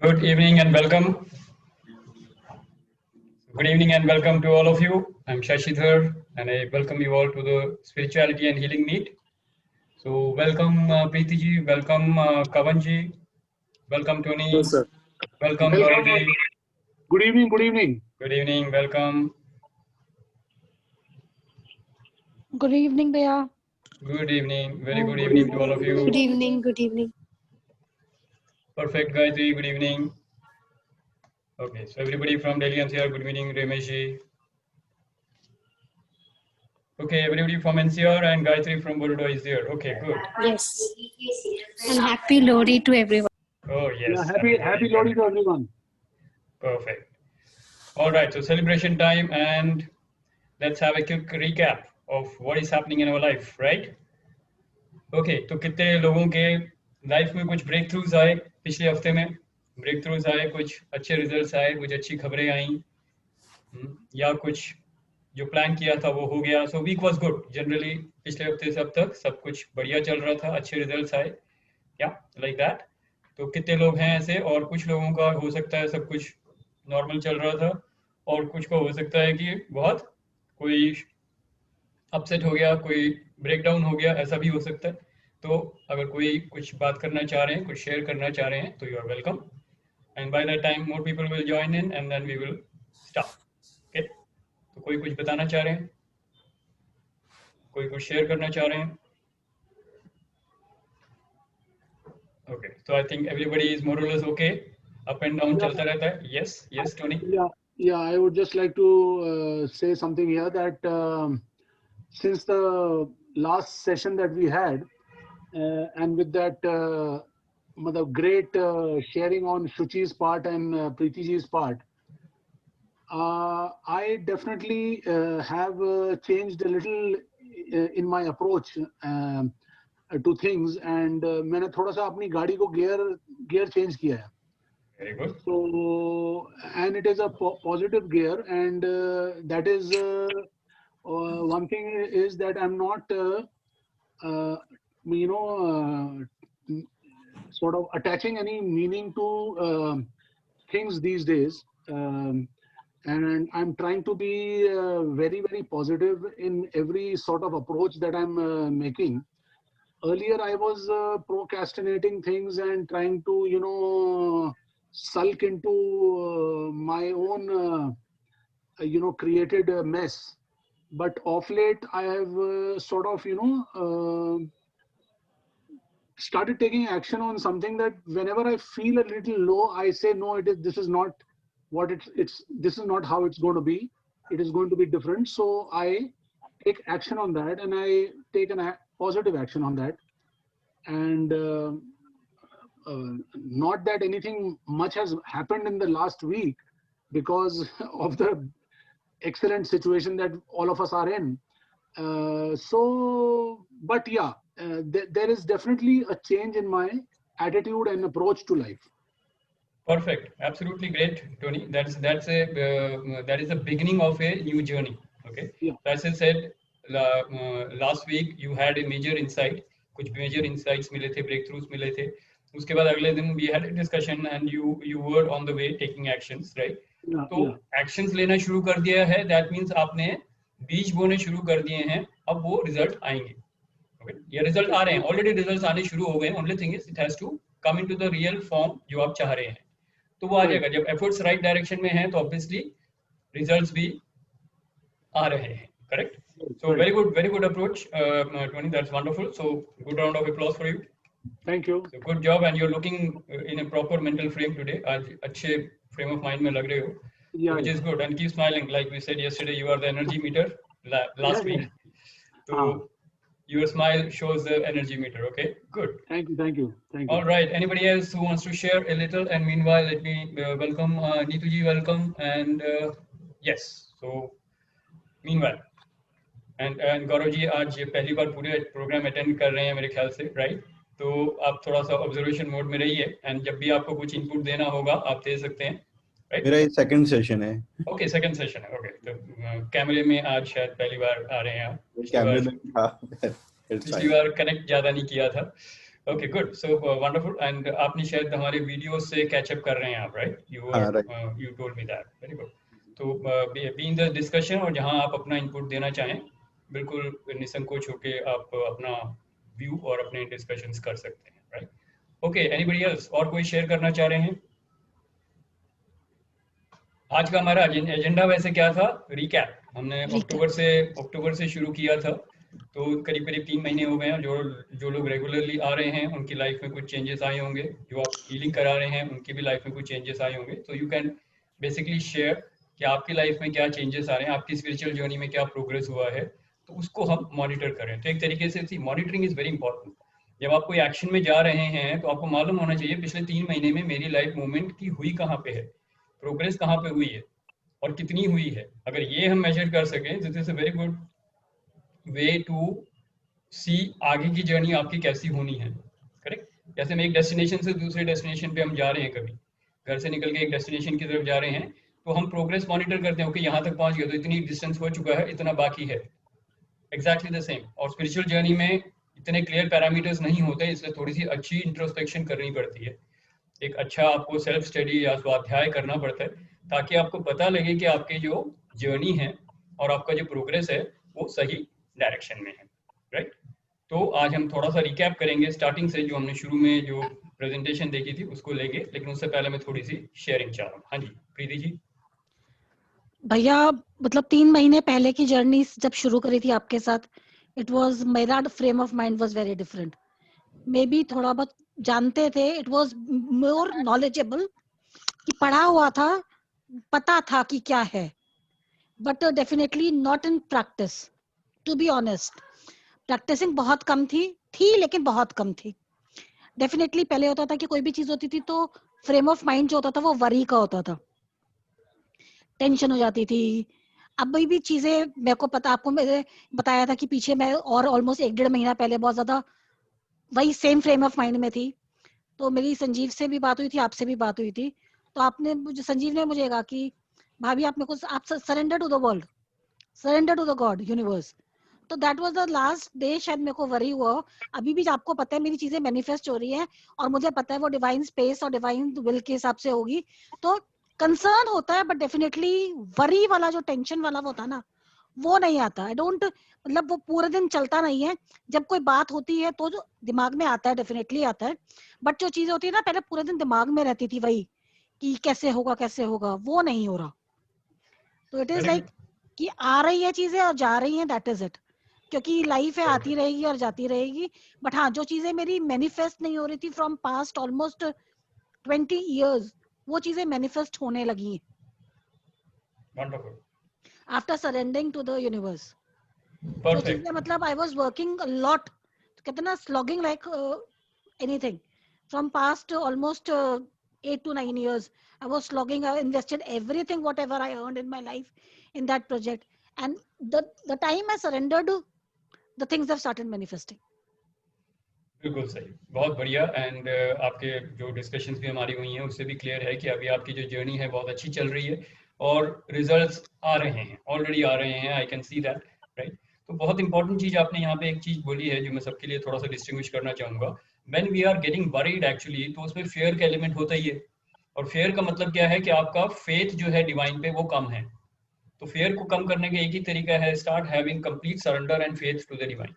Good evening and welcome. Good evening and welcome to all of you. I'm Shashidhar and I welcome you all to the Spirituality and Healing Meet. So welcome Preeti ji, welcome Kavan ji, welcome Tony, yes, sir. Welcome Gauri ji. Good evening, good evening. Good evening, welcome. Good evening, Daya. Good evening, very good evening to all of you. Good evening, good evening. Perfect, Gayatri, good evening. Okay, so everybody from Delhi NCR, good evening, Ramesh ji. Okay, everybody from NCR and Gayatri from Baroda is there. Okay, good. Yes. And happy Lodi to everyone. Oh, yes. Yeah, happy Lodi to everyone. Perfect. All right, so celebration time and let's have a quick recap of what is happening in our life, right? Okay, तो कितने लोगों के life में कुछ break throughs आए पिछले हफ्ते में, ब्रेक थ्रूज आए, कुछ अच्छे रिजल्ट्स आए, कुछ अच्छी खबरें आई, या कुछ जो प्लान किया था वो हो गया. So weak was good generally. पिछले हफ्ते से अब तक सब कुछ बढ़िया चल रहा था, अच्छे रिजल्ट्स आए, या लाइक दैट. तो कितने लोग हैं ऐसे, और कुछ लोगों का हो सकता है सब कुछ नॉर्मल चल रहा था, और कुछ को हो सकता है कि बहुत कोई अपसेट हो गया, कोई ब्रेकडाउन हो गया, ऐसा भी हो सकता है. तो अगर कोई कुछ बात करना चाह रहे हैं, कुछ शेयर करना चाह रहे हैं, तो you are welcome. And by that time more people will join in and then we will start. Okay, तो कोई कुछ बताना चाह रहे हैं, कोई कुछ शेयर करना चाह रहे हैं? Okay, so I think everybody is more or less okay. Up and down चलता रहता है. Yes, Tony. Yeah, I would just like to say something here that since the last session that we had, and with that great sharing on Shuchi's part and Preeti ji's part, I definitely have changed a little in my approach to things, and मैंने थोड़ा सा अपनी गाड़ी को gear change किया है. Very good. So, and it is a positive gear, and that is one thing is that I'm not, sort of attaching any meaning to things these days, and I'm trying to be very, very positive in every sort of approach that I'm making. Earlier, I was procrastinating things and trying to, sulk into my own, created mess. But of late, I have sort of, started taking action on something that whenever I feel a little low, I say, no, this is not what this is not how it's going to be. It is going to be different. So I take action on that, and I take a positive action on that. And not that anything much has happened in the last week because of the excellent situation that all of us are in. But yeah, there is definitely a change in my attitude and approach to life. Perfect, absolutely great, Tony. That is the beginning of a new journey. Okay. Yeah. As I said, last week you had a major insight. कुछ major insights मिले थे, breakthroughs मिले थे. उसके बाद अगले दिन we had a discussion and you were on the way taking actions, right? Yeah, तो yeah. actions लेना शुरू कर दिया है. That means आपने बीज बोने शुरू कर दिए हैं. अब वो result आएंगे. Okay. ये result आ रहे हैं. Already results आने शुरू हो गए. Only thing is it has to come into the real form जो आप चाह रहे हैं. तो वो आ जाएगा. जब efforts right direction में हैं तो obviously results भी आ रहे हैं. Correct? So very good approach, Tony. That's wonderful. So good round of applause for you. Thank you. So good job, and you're looking in a proper mental frame today. आज अच्छे frame of mind में लग रहे हो, which is good. And keep smiling. Like we said yesterday, you are the energy meter. Last week, so your smile shows the energy meter. Okay, good. Thank you. All right. Anybody else who wants to share a little? And meanwhile, let me welcome Neetu ji. Welcome. And yes. So meanwhile. And Gaurav ji आज पहली बार पूरे programme attend कर रहे हैं मेरे ख्याल से, right? तो आप थोड़ा सा ऑब्जर्वेशन मोड में रहिए, एंड जब भी आपको कुछ इनपुट देना होगा आप दे सकते हैं, राइट? मेरा ये सेकंड सेशन है. ओके, सेकंड सेशन है. ओके, तो कैमरे में आज शायद पहली बार आ रहे हैं आप. कैमरे में पिछली बार कनेक्ट ज्यादा नहीं किया था. Okay, good. So wonderful. And आपने शायद हमारे वीडियो से कैचअप कर रहे हैं आप, right? You told me that. Very good. तो बी इन द डिस्कशन, और जहां आप अपना इनपुट देना चाहें बिल्कुल निसंकोच होके आप अपना व्यू और अपने डिस्कशंस कर सकते हैं, राइट? Okay, anybody else? और कोई शेयर करना चाह रहे हैं? आज का हमारा एजेंडा वैसे क्या था? रिकैप. हमने अक्टूबर से शुरू किया था, तो करीब 3 महीने हो गए हैं. जो लोग रेगुलरली आ रहे हैं उनकी लाइफ में कुछ चेंजेस आए होंगे. जो आप हीलिंग करा रहे हैं उनकी भी लाइफ में कुछ चेंजेस आए होंगे. तो यू कैन बेसिकली शेयर कि आपकी लाइफ में क्या चेंजेस आ रहे हैं, आपकी स्पिरिचुअल जर्नी में क्या प्रोग्रेस हुआ है, तो उसको हम मॉनिटर करें. तो एक तरीके से मॉनिटरिंग इज वेरी इंपॉर्टेंट. जब आप कोई एक्शन में जा रहे हैं तो आपको मालूम होना चाहिए पिछले 3 महीने में मेरी लाइफ मूवमेंट की हुई कहाँ पे है, प्रोग्रेस कहाँ पे हुई है और कितनी हुई है. अगर ये हम मेजर कर सकें तो this is a very good way to see आगे की जर्नी आपकी कैसी होनी है. करेक्ट? जैसे हम एक डेस्टिनेशन से दूसरे डेस्टिनेशन पे हम जा रहे हैं, कभी घर से निकल के एक डेस्टिनेशन की तरफ जा रहे हैं, तो हम प्रोग्रेस मॉनिटर करते हैं, ओके यहाँ तक पहुंच गए तो इतनी डिस्टेंस हो चुका है, इतना बाकी है। Exactly the same. और स्पिरिचुअल जर्नी में इतने क्लियर पैरामीटर्स नहीं होते, इसलिए थोड़ी सी अच्छी इंट्रोस्पेक्शन करनी पड़ती है, एक अच्छा आपको सेल्फ स्टडी या स्वाध्याय करना पड़ता है, ताकि आपको पता लगे कि आपकी जो जर्नी है और आपका जो प्रोग्रेस है वो सही डायरेक्शन में है, राइट। तो आज हम थोड़ा सा रिकैप करेंगे स्टार्टिंग से, जो हमने शुरू में जो प्रेजेंटेशन देखी थी उसको लेंगे, लेकिन उससे पहले मैं थोड़ी सी शेयरिंग चाह रहा हूँ। हाँ जी प्रीति जी। भैया मतलब 3 महीने पहले की जर्नी जब शुरू करी थी आपके साथ, इट वाज मेरा frame of mind was very different. May be थोड़ा बहुत जानते थे, इट वाज मोर नॉलेजेबल, कि पढ़ा हुआ था, पता था कि क्या है, but definitely not in practice. To be honest, practising बहुत कम थी लेकिन बहुत कम थी। डेफिनेटली पहले होता था कि कोई भी चीज होती थी तो फ्रेम ऑफ माइंड जो होता था वो वरी का होता था, टेंशन हो जाती थी। अभी भी चीजें मेरे को पता, आपको मैंने बताया था कि पीछे मैं और ऑलमोस्ट 1-1.5 महीना पहले बहुत ज्यादा वही सेम फ्रेम ऑफ माइंड में थी। तो मेरी संजीव से भी बात हुई थी, आपसे भी बात हुई थी, तो आपने मुझे, संजीव ने मुझे कहा कि भाभी आप मेरे को, आप surrender to the world, surrender to the god universe. तो that was the last day शायद मेरे को वरी हुआ। अभी भी आपको पता है मेरी चीजें मैनिफेस्ट हो रही हैं और मुझे पता है वो डिवाइन स्पेस और डिवाइन विल के हिसाब से होगी, तो कंसर्न होता है, बट डेफिनेटली वरी वाला जो टेंशन वाला वो था ना, वो नहीं आता। आई डोंट, मतलब वो पूरे दिन चलता नहीं है, जब कोई बात होती है तो जो दिमाग में आता है डेफिनेटली आता है, बट जो चीजें होती है ना पहले पूरे दिन दिमाग में रहती थी वही कि कैसे होगा, वो नहीं हो रहा। तो इट इज लाइक कि आ रही है चीजें और जा रही हैं, दैट इज इट, क्योंकि लाइफ है, आती रहेगी और जाती रहेगी। बट हाँ, जो चीजें मेरी मैनिफेस्ट नहीं हो रही थी फ्रॉम पास्ट ऑलमोस्ट 20 years, वो चीजें मैनिफेस्ट होने लगी हैं wonderful, after surrendering to the universe. जो परफेक्ट। चीजें मतलब I was working a lot, कितना slogging like anything from past almost 8 to 9 years. I was slogging, I invested everything whatever I earned in my life in that project, and the time I surrendered, the things have started manifesting. बिल्कुल सही, बहुत बढ़िया। And आपके जो discussions भी हमारी हुई हैं उससे भी क्लियर है कि अभी आपकी जो जर्नी है बहुत अच्छी चल रही है और रिजल्ट्स आ रहे हैं, ऑलरेडी आ रहे हैं, I can see that, right. तो बहुत इंपॉर्टेंट चीज आपने यहाँ पे एक चीज बोली है जो मैं सबके लिए थोड़ा सा डिस्टिंग्विश करना चाहूंगा। When we are getting worried actually, तो उसमें फेयर का एलिमेंट होता ही है, और फेयर का मतलब क्या है कि आपका फेथ जो है डिवाइन पे वो कम है। तो फेयर को कम करने का एक ही तरीका है, start having complete surrender and faith to the divine.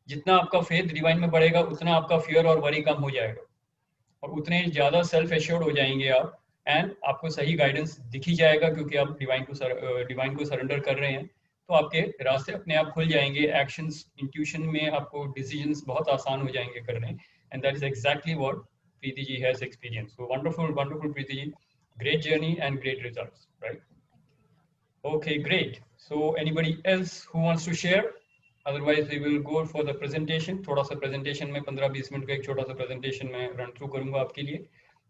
जितना आपका फेथ डिवाइन में बढ़ेगा उतना आपका फियर और वरी कम हो जाएगा, और उतने ज्यादा सेल्फ एश्योर्ड हो जाएंगे आप, एंड आपको सही गाइडेंस दिख ही जाएगा, क्योंकि आप डिवाइन को सरेंडर कर रहे हैं। तो आपके रास्ते अपने आप खुल जाएंगे, एक्शंस इंट्यूशन में आपको डिसीजंस बहुत आसान हो जाएंगे करने, and that is exactly what Preeti ji has experience. So wonderful wonderful Preeti ji, great journey and great results, right. Okay, great. So anybody else who wants to share? Otherwise we will go for the presentation. थोड़ा सा presentation में 15-20 minute का एक छोटा सा presentation में run through करूंगा आपके लिए,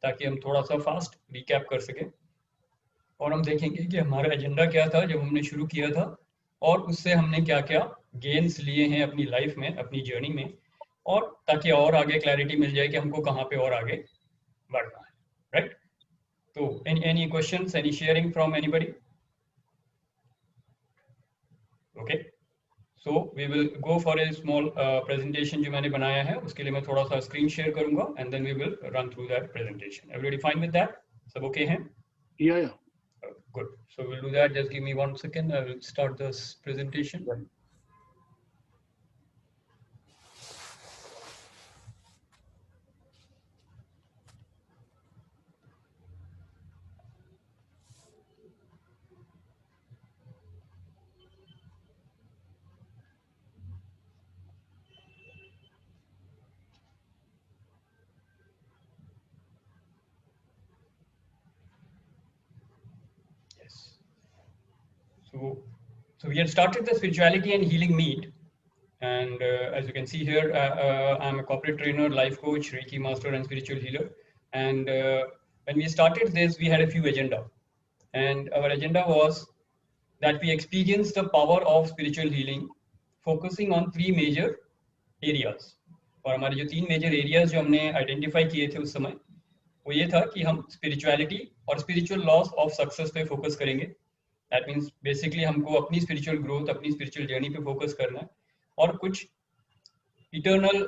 ताकि हम थोड़ा सा fast recap कर सकें, और हम देखेंगे कि हमारा एजेंडा क्या था जब हमने शुरू किया था, और उससे हमने क्या क्या गेन्स लिए हैं अपनी लाइफ में, अपनी जर्नी में, और ताकि और आगे क्लैरिटी मिल जाए कि हमको कहाँ पे और आगे बढ़ना है, राइट। तो any questions, any sharing from anybody? Okay, so we will go for a small presentation जो मैंने बनाया है, उसके लिए मैं थोड़ा सा स्क्रीन शेयर करूंगा, and then we will run through that presentation. Everybody fine with that? सब okay हैं? Yeah. Good. So we'll do that. Just give me 1 second. I will start this presentation. So we had started the spirituality and healing meet, and as you can see here, I'm a corporate trainer, life coach, Reiki master, and spiritual healer. And when we started this, we had a few agenda, and our agenda was that we experience the power of spiritual healing, focusing on 3 major areas. और हमारे जो 3 major areas जो हमने identify किए थे उस समय, वो ये था कि हम स्पिरिचुअलिटी और स्पिरिचुअल लॉस ऑफ सक्सेस पे फोकस करेंगे। दैट मीन्स बेसिकली हमको अपनी स्पिरिचुअल ग्रोथ, अपनी स्पिरिचुअल जर्नी पे फोकस करना है, और कुछ इटर्नल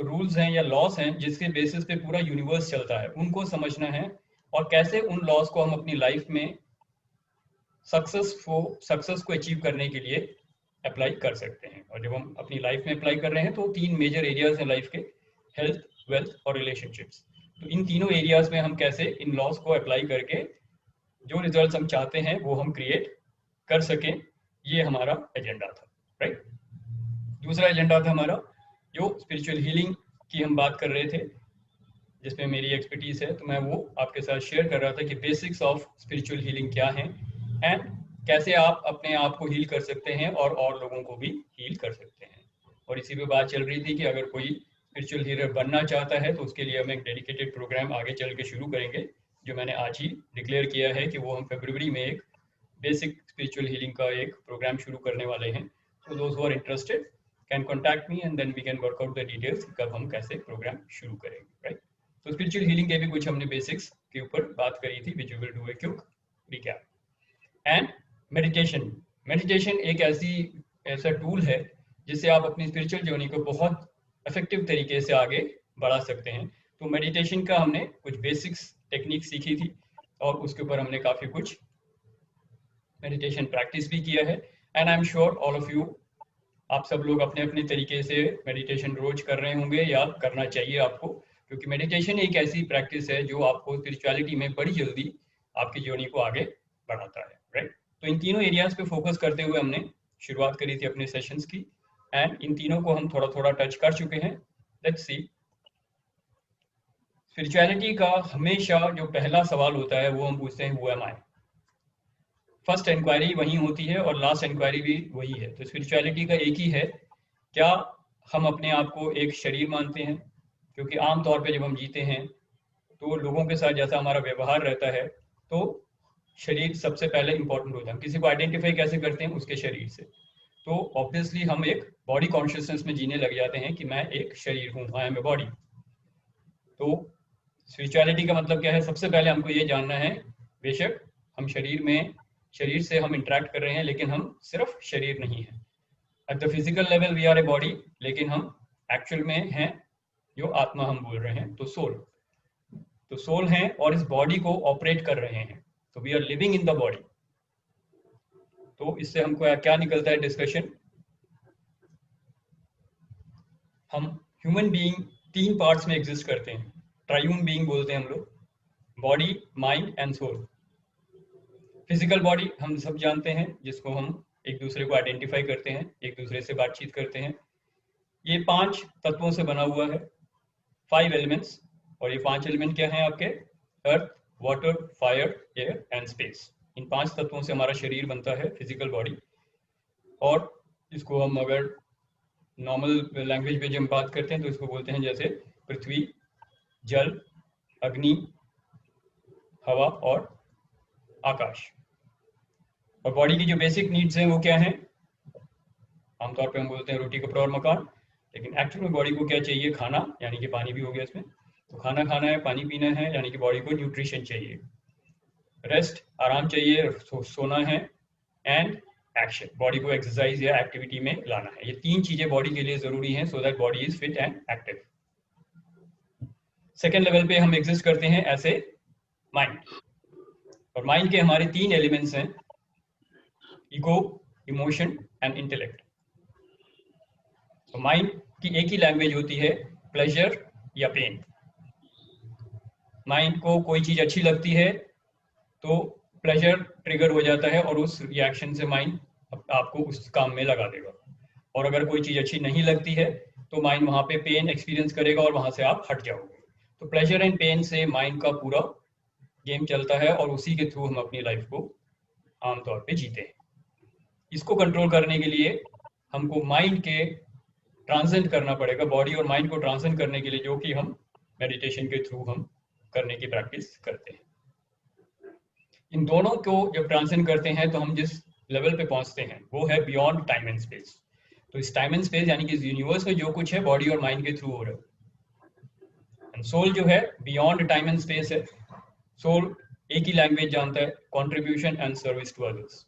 रूल्स हैं या लॉस हैं जिसके बेसिस पे पूरा यूनिवर्स चलता है, उनको समझना है, और कैसे उन लॉस को हम अपनी लाइफ में सक्सेस को अचीव करने के लिए अप्लाई कर सकते हैं। और जब हम अपनी लाइफ में अप्लाई कर रहे हैं तो 3 मेजर एरियाज हैं लाइफ के, हेल्थ, वेल्थ और रिलेशनशिप्स। तो इन तीनों एरियाज में हम कैसे इन लॉस को अप्लाई करके जो रिजल्ट्स हम चाहते हैं वो हम क्रिएट कर सकें, ये हमारा एजेंडा था, राइट। दूसरा एजेंडा था हमारा जो स्पिरिचुअल हीलिंग की हम बात कर रहे थे, जिसमें मेरी एक्सपर्टीज है, तो मैं वो आपके साथ शेयर कर रहा था कि बेसिक्स ऑफ स्पिरिचुअल हीलिंग क्या है एंड कैसे आप अपने आप को हील कर सकते हैं और लोगों को भी हील कर सकते हैं। और इसी पे बात चल रही थी कि अगर कोई स्पिरिचुअल हीलर बनना चाहता है तो उसके लिए हम एक डेडिकेटेड प्रोग्राम आगे चल के शुरू करेंगे, जो मैंने आज ही डिक्लेयर किया है कि वो हम फरवरी में एक बेसिक स्पिरिचुअल हीलिंग का एक प्रोग्राम शुरू करने वाले हैं। तो those who are interested can contact me and then we can work out the details कब हम कैसे प्रोग्राम शुरू करेंगे, राइट। तो स्पिरिचुअल हीलिंग के भी कुछ हमने बेसिक्स के ऊपर बात करी थी, which we will do a quick recap. And meditation एक ऐसा टूल है जिससे आप अपनी स्पिरिचुअल जर्नी को बहुत इफेक्टिव तरीके से आगे बढ़ा सकते हैं। तो मेडिटेशन का हमने कुछ बेसिक्स टेक्निक सीखी थी और उसके ऊपर हमने काफ़ी कुछ मेडिटेशन प्रैक्टिस भी किया है। And I am sure all of you, आप सब लोग अपने अपने तरीके से मेडिटेशन रोज कर रहे होंगे या करना चाहिए आपको, क्योंकि मेडिटेशन एक ऐसी प्रैक्टिस है जो आपको स्पिरिचुअलिटी में बड़ी जल्दी आपकी जर्नी को आगे बढ़ाता है, राइट। तो इन तीनों एरियाज पे फोकस करते हुए हमने शुरुआत करी थी अपने सेशंस की, एंड इन तीनों को हम थोड़ा थोड़ा टच कर चुके हैं। लेट्स सी, स्पिरिचुअलिटी का हमेशा जो पहला सवाल होता है वो हम पूछते हैं, who am I. First inquiry वही होती है और लास्ट इंक्वायरी भी वही है। तो स्पिरिचुअलिटी का एक ही है, क्या हम अपने आप को एक शरीर मानते हैं, क्योंकि आमतौर पे जब हम जीते हैं तो लोगों के साथ जैसा हमारा व्यवहार रहता है तो शरीर सबसे पहले इंपॉर्टेंट होता है। हम किसी को आइडेंटिफाई कैसे करते हैं, उसके शरीर से। तो ऑब्वियसली हम एक बॉडी कॉन्शियसनेस में जीने लग जाते हैं कि मैं एक शरीर हूँ, आई एम ए बॉडी। तो स्पिरिचुअलिटी का मतलब क्या है, सबसे पहले हमको ये जानना है, बेशक हम शरीर से हम इंटरेक्ट कर रहे हैं, लेकिन हम सिर्फ शरीर नहीं है। At the physical level we are a body, लेकिन हम एक्चुअल में हैं जो आत्मा हम बोल रहे हैं, तो सोल हैं और इस बॉडी को ऑपरेट कर रहे हैं। तो we are living in the body. तो इससे हमको क्या निकलता है डिस्कशन, हम ह्यूमन बीइंग 3 पार्ट्स में एग्जिस्ट करते हैं, ट्रायून बीइंग बोलते हैं हम लोग, body, mind and soul. Physical body हम सब जानते हैं, जिसको हम एक दूसरे को आइडेंटिफाई करते हैं, एक दूसरे से बातचीत करते हैं। ये 5 तत्वों से बना हुआ है, 5 एलिमेंट्स। और ये 5 एलिमेंट क्या हैं आपके, earth, water, fire, air and space. इन 5 तत्वों से हमारा शरीर बनता है, फिजिकल बॉडी। और इसको हम अगर नॉर्मल लैंग्वेज में जब हम बात करते हैं तो इसको बोलते हैं जैसे पृथ्वी, जल, अग्नि, हवा और आकाश। और बॉडी की जो बेसिक नीड्स हैं वो क्या हैं, आमतौर पे हम बोलते हैं रोटी, कपड़ा और मकान, लेकिन एक्चुअल में बॉडी को क्या चाहिए, खाना, यानी कि पानी भी हो गया इसमें। तो खाना खाना है, पानी पीना है, यानी कि बॉडी को न्यूट्रिशन चाहिए। रेस्ट, आराम चाहिए, सोना है, एंड एक्शन, बॉडी को एक्सरसाइज या एक्टिविटी में लाना है। ये 3 चीजें बॉडी के लिए जरूरी हैं so that body is fit and active. Second level पे हम एग्जिस्ट करते हैं ऐसे माइंड, और माइंड के हमारे 3 एलिमेंट्स हैं, ईगो, इमोशन एंड इंटेलेक्ट। तो माइंड की एक ही लैंग्वेज होती है, प्लेजर या पेन। माइंड को कोई चीज अच्छी लगती है तो प्लेजर ट्रिगर हो जाता है और उस रिएक्शन से माइंड आपको उस काम में लगा देगा। और अगर कोई चीज अच्छी नहीं लगती है तो माइंड वहां पे पेन एक्सपीरियंस करेगा और वहां से आप हट जाओगे। तो प्लेजर एंड पेन से माइंड का पूरा गेम चलता है और उसी के थ्रू हम अपनी लाइफ को आमतौर पे जीते हैं। इसको कंट्रोल करने के लिए हमको माइंड के ट्रांसेंड करना पड़ेगा, बॉडी और माइंड को ट्रांसेंड करने के लिए, जो कि हम मेडिटेशन के थ्रू हम करने की प्रैक्टिस करते हैं। इन दोनों को जब ट्रांसेंड करते हैं तो हम जिस लेवल पे पहुंचते हैं वो है बियॉन्ड टाइम एंड स्पेस। तो इस टाइम एंड स्पेस यानी कि इस यूनिवर्स में जो कुछ है बॉडी और माइंड के थ्रू हो रहा है सोल जो है बियॉन्ड टाइम एंड स्पेस है। सोल एक ही लैंग्वेज जानता है, contribution and service to others.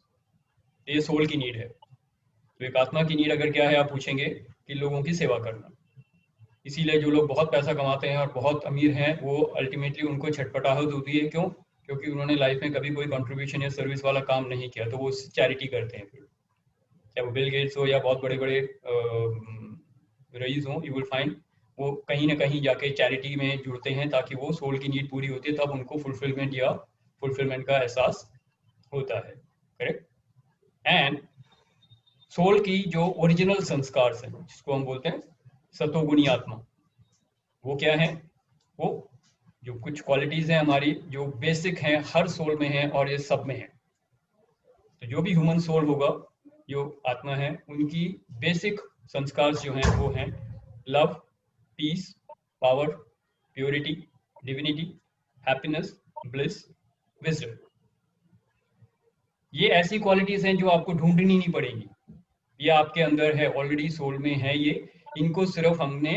ये सोल की नीड है। तो एक आत्मा की नीड अगर क्या है आप पूछेंगे कि लोगों की सेवा करना। इसीलिए जो लोग बहुत पैसा कमाते हैं और बहुत अमीर हैं वो अल्टीमेटली उनको छटपटाहट होती है। क्यों? क्योंकि उन्होंने लाइफ में कभी कोई कंट्रीब्यूशन या सर्विस वाला काम नहीं किया, तो वो चैरिटी करते हैं। फिर चाहे वो बिल गेट्स हो या बहुत बड़े बड़े रईस हो, यू विल फाइंड वो कहीं ना कहीं जाके चैरिटी में जुड़ते हैं ताकि वो सोल की नीड पूरी होती है, तब उनको फुलफिलमेंट का एहसास होता है। करेक्ट। एंड सोल की जो ओरिजिनल संस्कार हैं जिसको हम बोलते हैं सतोगुणी आत्मा, वो क्या है? वो जो कुछ क्वालिटीज हैं हमारी जो बेसिक हैं, हर सोल में है और ये सब में है। तो जो भी ह्यूमन सोल होगा, जो आत्मा है, उनकी बेसिक संस्कार जो हैं वो हैं love, peace, power, purity, divinity, happiness, bliss, wisdom. ये ऐसी क्वालिटीज हैं जो आपको ढूंढनी नहीं पड़ेगी, ये आपके अंदर है, ऑलरेडी सोल में है ये। इनको सिर्फ हमने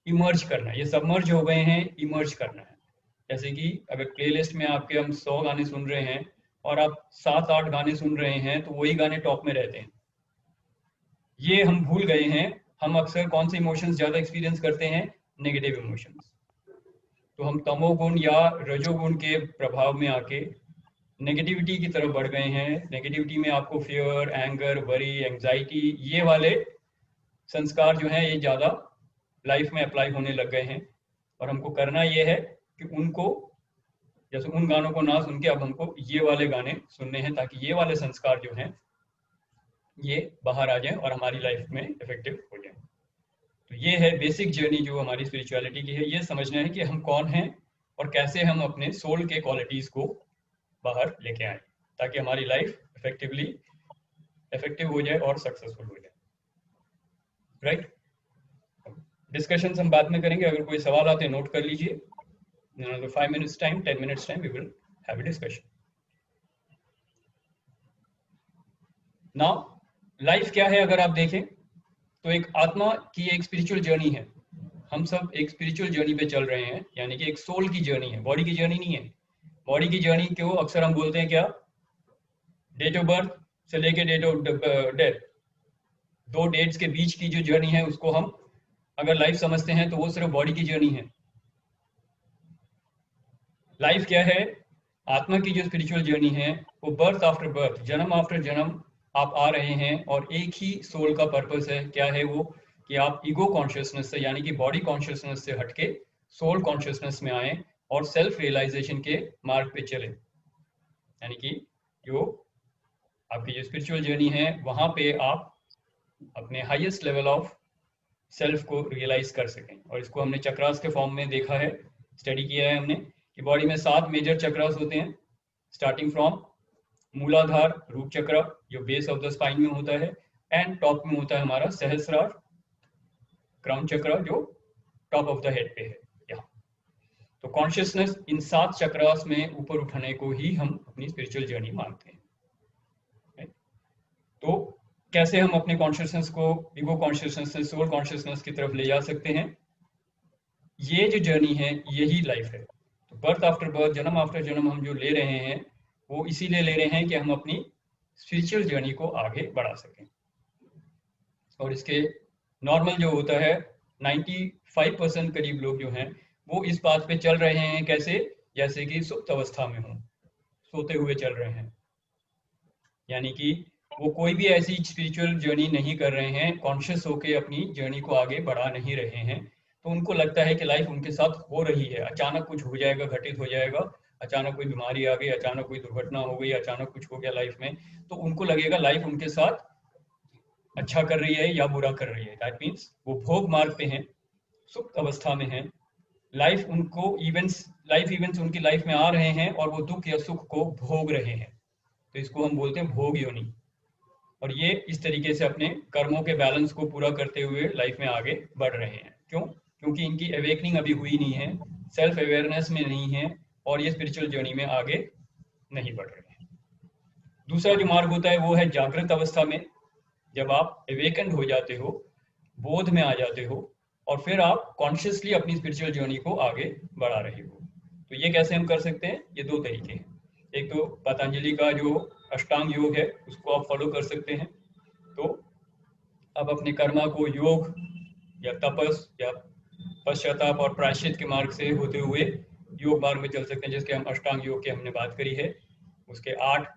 इमर्ज करना है, ये सबमर्ज हो गए हैं, इमर्ज करना है। जैसे कि अगर प्लेलिस्ट में आपके हम 100 गाने सुन रहे हैं और आप 7-8 गाने सुन रहे हैं तो वही गाने टॉप में रहते हैं। ये हम भूल गए हैं। हम अक्सर कौन से इमोशंस ज्यादा एक्सपीरियंस करते हैं? Negative emotions. तो हम तमोगुण या रजोगुण के प्रभाव में आके नेगेटिविटी की तरफ बढ़ गए हैं। नेगेटिविटी में आपको फियर, एंगर, वरी, एंजाइटी, ये वाले संस्कार जो हैं ये ज्यादा लाइफ में अप्लाई होने लग गए हैं। और हमको करना ये है कि उनको, जैसे उन गानों को ना सुन के अब हमको ये वाले गाने सुनने हैं ताकि ये वाले संस्कार जो हैं ये बाहर आ जाएं और हमारी लाइफ में इफेक्टिव हो जाएं। तो ये है बेसिक जर्नी जो हमारी स्पिरिचुअलिटी की है। ये समझना है कि हम कौन हैं और कैसे हम अपने सोल के क्वालिटीज को बाहर लेके आए ताकि हमारी लाइफ इफेक्टिव हो जाए और सक्सेसफुल हो जाए। राइट। डिस्कशंस हम बाद में करेंगे। अगर कोई सवाल आते हैं नोट कर लीजिए। 5 minutes time, 10 minutes time, we will have a discussion. Now, life क्या है अगर आप देखें तो एक आत्मा की एक स्पिरिचुअल जर्नी है। हम सब एक स्पिरिचुअल जर्नी पे चल रहे हैं, यानी कि एक सोल की जर्नी है, बॉडी की जर्नी नहीं है। बॉडी की जर्नी को अक्सर हम बोलते हैं क्या? डेट ऑफ बर्थ से लेके डेट ऑफ डेथ, 2 डेट्स के बीच की जो जर्नी है उसको हम अगर लाइफ समझते हैं तो वो सिर्फ बॉडी की जर्नी है। लाइफ क्या है? आत्मा की जो स्पिरिचुअल जर्नी है वो बर्थ आफ्टर बर्थ, जन्म आफ्टर जन्म आप आ रहे हैं और एक ही सोल का पर्पस है। क्या है वो? कि आप ईगो कॉन्शियसनेस से यानी कि बॉडी कॉन्शियसनेस से हटके सोल कॉन्शियसनेस में आए और सेल्फ रियलाइजेशन के मार्ग पे चले। यानी कि जो आपकी जो स्पिरिचुअल जर्नी है वहां पे आप अपने हाईएस्ट लेवल ऑफ सेल्फ को रियलाइज कर सकें। और इसको हमने चक्रास के फॉर्म में देखा है, स्टडी किया है हमने कि बॉडी में 7 मेजर चक्रास होते हैं, स्टार्टिंग फ्रॉम मूलाधार रूट चक्र जो बेस ऑफ द स्पाइन में होता है, एंड टॉप में होता है हमारा सहस्रार क्राउन चक्र जो टॉप ऑफ द हेड पे है यहाँ। तो कॉन्शियसनेस इन 7 चक्रास में ऊपर उठाने को ही हम अपनी स्पिरिचुअल जर्नी मानते हैं। तो कैसे हम अपने कॉन्शियसनेस को ईगो कॉन्शियसनेस से सोल कॉन्शियसनेस की तरफ ले जा सकते हैं? ये जो जर्नी है यही लाइफ है। तो बर्थ आफ्टर बर्थ, जन्म आफ्टर जन्म हम जो ले रहे हैं वो इसीलिए ले रहे हैं कि हम अपनी स्पिरिचुअल जर्नी को आगे बढ़ा सकें। और इसके नॉर्मल जो होता है 95% करीब लोग जो हैं वो इस बात पे चल रहे हैं कैसे? जैसे कि सुप्त अवस्था में हों, सोते हुए चल रहे हैं। यानी कि वो कोई भी ऐसी स्पिरिचुअल जर्नी नहीं कर रहे हैं, कॉन्शियस होके अपनी जर्नी को आगे बढ़ा नहीं रहे हैं। तो उनको लगता है कि लाइफ उनके साथ हो रही है, अचानक कुछ हो जाएगा, घटित हो जाएगा, अचानक कोई बीमारी आ गई, अचानक कोई दुर्घटना हो गई, अचानक कुछ हो गया लाइफ में, तो उनको लगेगा लाइफ उनके साथ अच्छा कर रही है या बुरा कर रही है। दैट मीन्स वो भोग मार्ग पे हैं, सुप्त अवस्था में हैं। लाइफ इवेंट्स उनकी लाइफ में आ रहे हैं और वो दुख या सुख को भोग रहे हैं। तो इसको हम बोलते हैं भोग योनि। और ये इस तरीके से अपने कर्मों के बैलेंस को पूरा करते हुए लाइफ में आगे बढ़ रहे हैं। क्यों? क्योंकि इनकी अवेकनिंग अभी हुई नहीं है, सेल्फ अवेयरनेस में नहीं है और ये स्पिरिचुअल जर्नी में आगे नहीं बढ़ रहे हैं। दूसरा जो मार्ग होता है वो है जागृत अवस्था में। जब आप अवेकन्ड हो जाते हो, बोध में आ जाते हो, और फिर आप कॉन्शियसली अपनी स्पिरिचुअल जर्नी को आगे बढ़ा रहे हो। तो ये कैसे हम कर सकते हैं? ये दो तरीके हैं। एक तो पतंजलि का जो अष्टांग योग है उसको आप फॉलो कर सकते हैं। तो आप अपने कर्मा को योग या तपस या पश्चाताप और प्रायश्चित के मार्ग से होते हुए योग मार्ग में चल सकते हैं, जिसके हम अष्टांग योग की हमने बात करी है। उसके 8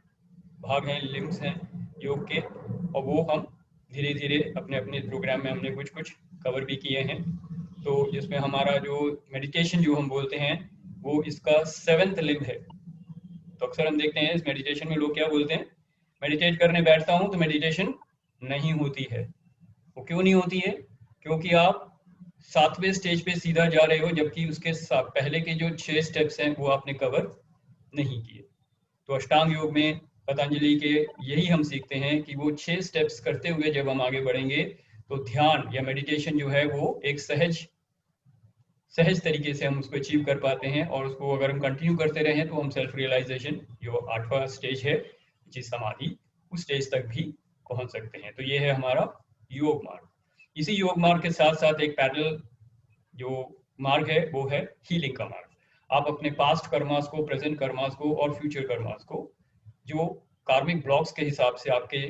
भाग हैं, लिम्स हैं योग के, और वो हम धीरे धीरे अपने अपने प्रोग्राम में हमने कुछ कुछ कवर भी किए हैं। तो जिसमें हमारा जो मेडिटेशन जो हम बोलते हैं वो इसका 7th लिम्ब है। तो अक्सर हम देखते हैं इस मेडिटेशन में लोग क्या बोलते हैं, मेडिटेट करने बैठता हूँ तो मेडिटेशन नहीं होती है। वो क्यों नहीं होती है? क्योंकि आप 7वें स्टेज पे सीधा जा रहे हो, जबकि उसके पहले के जो 6 स्टेप्स हैं वो आपने कवर नहीं किए। तो अष्टांग योग में पतंजलि के यही हम सीखते हैं कि वो 6 स्टेप्स करते हुए जब हम आगे बढ़ेंगे तो ध्यान या मेडिटेशन जो है वो एक सहज तरीके से हम उसको अचीव कर पाते हैं, और उसको अगर हम कंटिन्यू करते रहें तो हम सेल्फ रियलाइजेशन जो 8वां स्टेज है जिस समाधि, उस स्टेज तक भी पहुंच सकते हैं। तो ये है हमारा योग मार्ग। इसी योग मार्ग के साथ साथ एक पैरेलल जो मार्ग है वो है हीलिंग का मार्ग। आप अपने पास्ट कर्मास को, प्रेजेंट कर्मास को और फ्यूचर कर्मास को जो कार्मिक ब्लॉक्स के हिसाब से आपके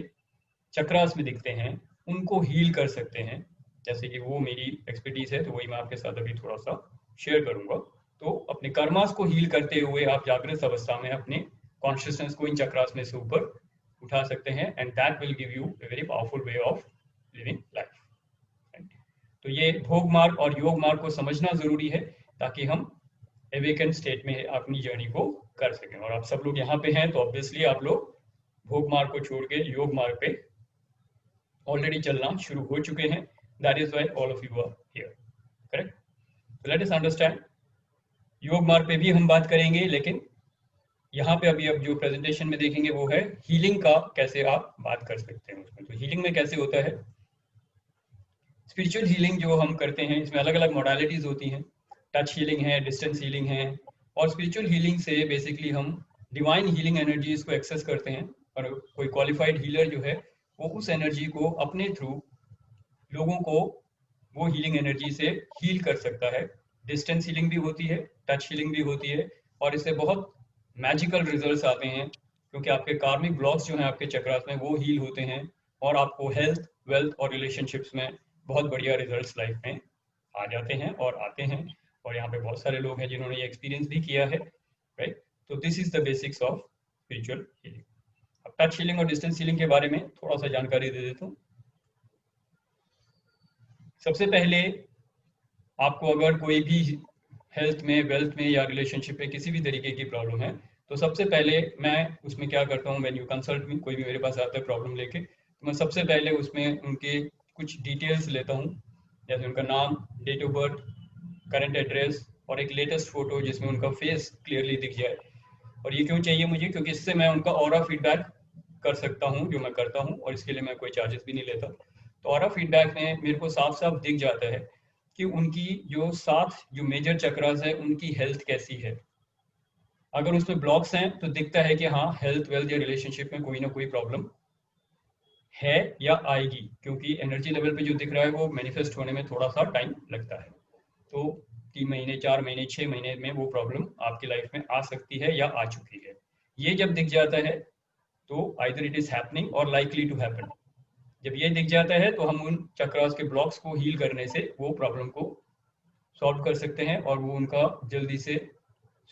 चक्रास में दिखते हैं उनको हील कर सकते हैं। जैसे कि वो मेरी एक्सपर्टीज है तो वही मैं आपके साथ अभी थोड़ा सा शेयर करूंगा। तो अपने कर्मास को हील करते हुए आप जागृत अवस्था में अपने कॉन्शियसनेस को इन चक्रास में से ऊपर उठा सकते हैं, and that will give you a very powerful way of living life. तो ये भोग मार्ग और योग मार्ग को समझना जरूरी है ताकि हम एवेकन स्टेट में अपनी जर्नी को कर सकें। और आप सब लोग यहाँ पे हैं तो ऑब्वियसली आप लोग भोग मार्ग को छोड़ के योग मार्ग पे ऑलरेडी चलना शुरू हो चुके हैं। That is why all of you are here, correct? तो लेट अस अंडरस्टैंड, योग मार्ग पे भी हम बात करेंगे, लेकिन यहाँ पे अभी अब जो प्रेजेंटेशन में देखेंगे वो है हीलिंग का, कैसे आप बात कर सकते हैं उसमें। तो हीलिंग में कैसे होता है, स्पिरिचुअल हीलिंग जो हम करते हैं इसमें अलग अलग मोडालिटीज होती हैं। टच हीलिंग है, डिस्टेंस हीलिंग है, और स्पिरिचुअल हीलिंग से बेसिकली हम डिवाइन हीलिंग एनर्जीज को एक्सेस करते हैं, और कोई क्वालिफाइड हीलर जो है वो उस एनर्जी को अपने थ्रू लोगों को वो हीलिंग एनर्जी से हील कर सकता है। डिस्टेंस हीलिंग भी होती है, टच हीलिंग भी होती है, और इससे बहुत मैजिकल रिजल्ट्स आते हैं क्योंकि आपके कार्मिक ब्लॉक्स जो हैं आपके चक्रास में वो हील होते हैं, और आपको हेल्थ, वेल्थ और रिलेशनशिप्स में बहुत बढ़िया रिजल्ट्स लाइफ में आ जाते हैं और आते हैं। और यहाँ पे बहुत सारे लोग हैं जिन्होंने ये एक्सपीरियंस भी किया है, राइट? तो this is the basics of spiritual healing. अब टच हीलिंग और डिस्टेंस हीलिंग के बारे में थोड़ा सा जानकारी दे देता हूँ। सबसे पहले आपको अगर कोई भी हेल्थ में, वेल्थ में या रिलेशनशिप में किसी भी तरीके की प्रॉब्लम है तो सबसे पहले मैं उसमें क्या करता हूँ, व्हेन यू कंसल्ट मी, कोई भी मेरे पास आता है प्रॉब्लम लेके, तो मैं सबसे पहले उसमें उनके कुछ डिटेल्स लेता हूँ, जैसे उनका नाम, date of birth, current address और एक लेटेस्ट फोटो जिसमें उनका फेस क्लियरली दिख जाए। और ये क्यों चाहिए मुझे? क्योंकि इससे मैं उनका ऑरा फीडबैक कर सकता हूँ, जो मैं करता हूँ, और इसके लिए मैं कोई चार्जेस भी नहीं लेता। तो ऑरा फीडबैक में मेरे को साफ साफ दिख जाता है कि उनकी जो 7 जो मेजर चक्रास है उनकी हेल्थ कैसी है। अगर उसमें ब्लॉक्स हैं तो दिखता है कि हाँ हेल्थ, वेल्थ या रिलेशनशिप में कोई ना कोई प्रॉब्लम है या आएगी, क्योंकि एनर्जी लेवल पे जो दिख रहा है वो मैनिफेस्ट होने में थोड़ा सा टाइम लगता है। तो 3 महीने, 4 महीने, 6 महीने में वो प्रॉब्लम आपकी लाइफ में आ सकती है या आ चुकी है। ये जब दिख जाता है तो आइदर इट इज हैपनिंग और लाइकली टू हैपन। जब ये दिख जाता है तो हम उन चक्रास के ब्लॉक्स को हील करने से वो प्रॉब्लम को सॉल्व कर सकते हैं और वो उनका जल्दी से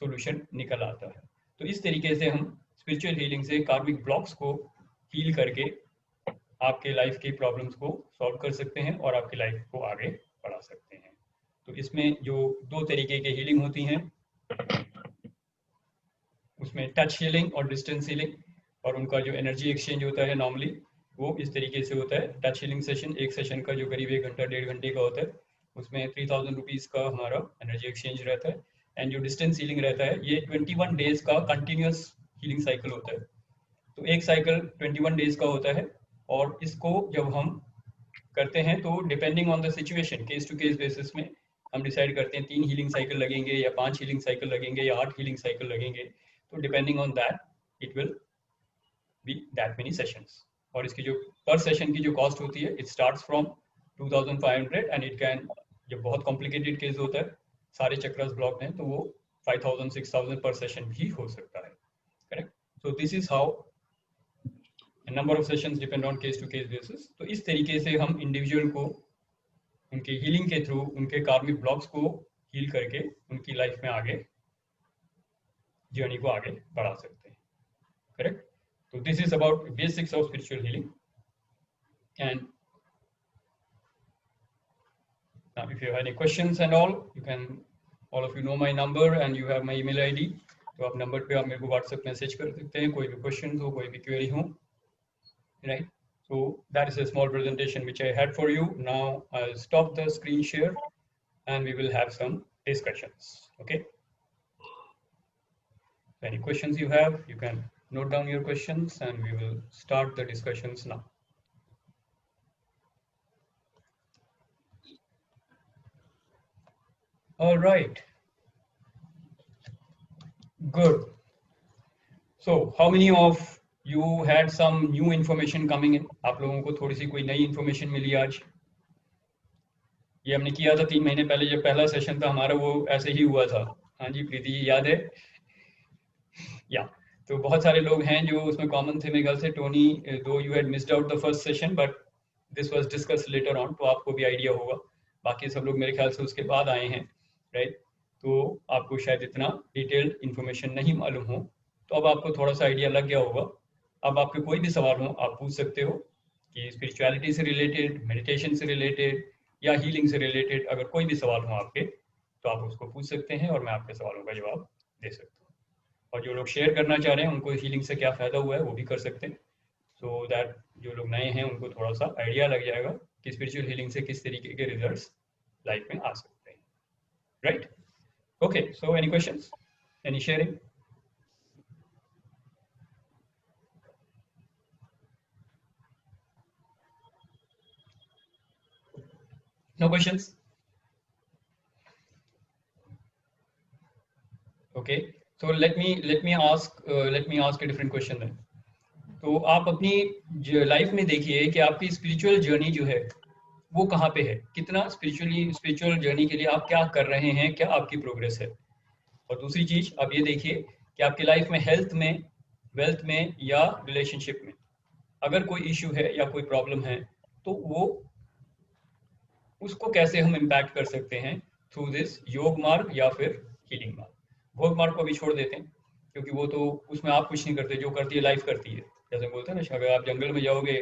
सॉल्यूशन निकल आता है। तो इस तरीके से हम स्पिरिचुअल हीलिंग से कार्मिक ब्लॉक्स को हील करके आपके लाइफ की प्रॉब्लम्स को सॉल्व कर सकते हैं और आपकी लाइफ को आगे बढ़ा सकते हैं। तो इसमें जो 2 तरीके की हीलिंग होती हैं, उसमें टच हीलिंग और डिस्टेंस हीलिंग, और उनका जो एनर्जी एक्सचेंज होता है नॉर्मली वो इस तरीके से होता है। टच हीलिंग सेशन, एक सेशन का जो करीब 1 घंटा 1.5 घंटे का होता है, उसमें 3000 रुपीज का हमारा एनर्जी एक्सचेंज रहता है। एंड जो डिस्टेंस हीलिंग रहता है ये 21 डेज का कंटिन्यूस हीलिंग साइकिल होता है। तो एक साइकिल 21 डेज का होता है, और इसको जब हम करते हैं तो depending on the situation, case to case basis में हम डिसाइड करते हैं 3 हीलिंग साइकिल लगेंगे या 5 हीलिंग साइकिल लगेंगे या 8 हीलिंग साइकिल लगेंगे। तो depending on that it will B that many sessions. और इसकी जो पर सेशन की जो कॉस्ट होती है, it starts from 2500 and it can जब बहुत कॉम्प्लिकेटेड केस होता है, सारे चक्रास ब्लॉक हैं, तो वो 5000 6000 पर सेशन भी हो सकता है. Correct. So this is how number of sessions depend on case to case basis. तो इस तरीके से हम इंडिविजुअल को उनके हीलिंग के थ्रू उनके कार्मिक ब्लॉक्स को हील करके उनकी लाइफ में आगे जर्नी को आगे बढ़ा सकते हैं. Correct. So this is about basics of spiritual healing. And now if you have any questions and all, you can, all of you know my number and you have my email ID. तो आप number पे आप मेरे को WhatsApp message कर सकते हैं, कोई भी क्वेश्चन हो, कोई भी क्वेरी हो. Right. So that is a small presentation which I had for you. Now I'll stop the screen share and we will have some discussions. Okay. Any questions you have, you can note down your questions and we will start the discussions now. All right. Good. So how many of you had some new information coming in? आप लोगों को थोड़ी सी कोई नई information मिली आज? ये हमने किया था 3 महीने पहले, जब पहला सेशन था हमारा वो ऐसे ही हुआ था. हाँ जी प्रीति जी, याद है? या तो बहुत सारे लोग हैं जो उसमें कॉमन थे मेरे ख्याल से. टोनी, दो you had missed out the first session but this was discussed later on, तो आपको भी आइडिया होगा. बाकी सब लोग मेरे ख्याल से उसके बाद आए हैं, राइट. तो आपको शायद इतना डिटेल्ड इन्फॉर्मेशन नहीं मालूम हो, तो अब आपको थोड़ा सा आइडिया लग गया होगा. अब आपके कोई भी सवाल हो आप पूछ सकते हो कि स्पिरिचुअलिटी से रिलेटेड, मेडिटेशन से रिलेटेड या हीलिंग से रिलेटेड अगर कोई भी सवाल हो आपके, तो आप उसको पूछ सकते हैं और मैं आपके सवालों का जवाब दे सकता हूँ. और जो लोग शेयर करना चाह रहे हैं उनको हीलिंग से क्या फ़ायदा हुआ है वो भी कर सकते हैं, सो दैट जो लोग नए हैं उनको थोड़ा सा आइडिया लग जाएगा कि स्पिरिचुअल हीलिंग से किस तरीके के रिजल्ट्स लाइफ में आ सकते हैं. Right. Okay. So any questions, any sharing? No questions? Okay. So let me ask a different question then. तो आप अपनी लाइफ में देखिए कि आपकी स्पिरिचुअल जर्नी जो है वो कहाँ पे है, कितना स्पिरिचुअल जर्नी के लिए आप क्या कर रहे हैं, क्या आपकी प्रोग्रेस है. और दूसरी चीज आप ये देखिए कि आपकी लाइफ में हेल्थ में, वेल्थ में या रिलेशनशिप में अगर कोई इश्यू है या कोई प्रॉब्लम है, तो वो उसको कैसे हम इम्पैक्ट कर सकते हैं थ्रू दिस योग मार्ग या फिर हीलिंग मार्ग. भोग मार्ग को भी छोड़ देते हैं क्योंकि वो तो उसमें आप कुछ नहीं करते, जो करती है लाइफ करती है. जैसे बोलते हैं ना, अगर आप जंगल में जाओगे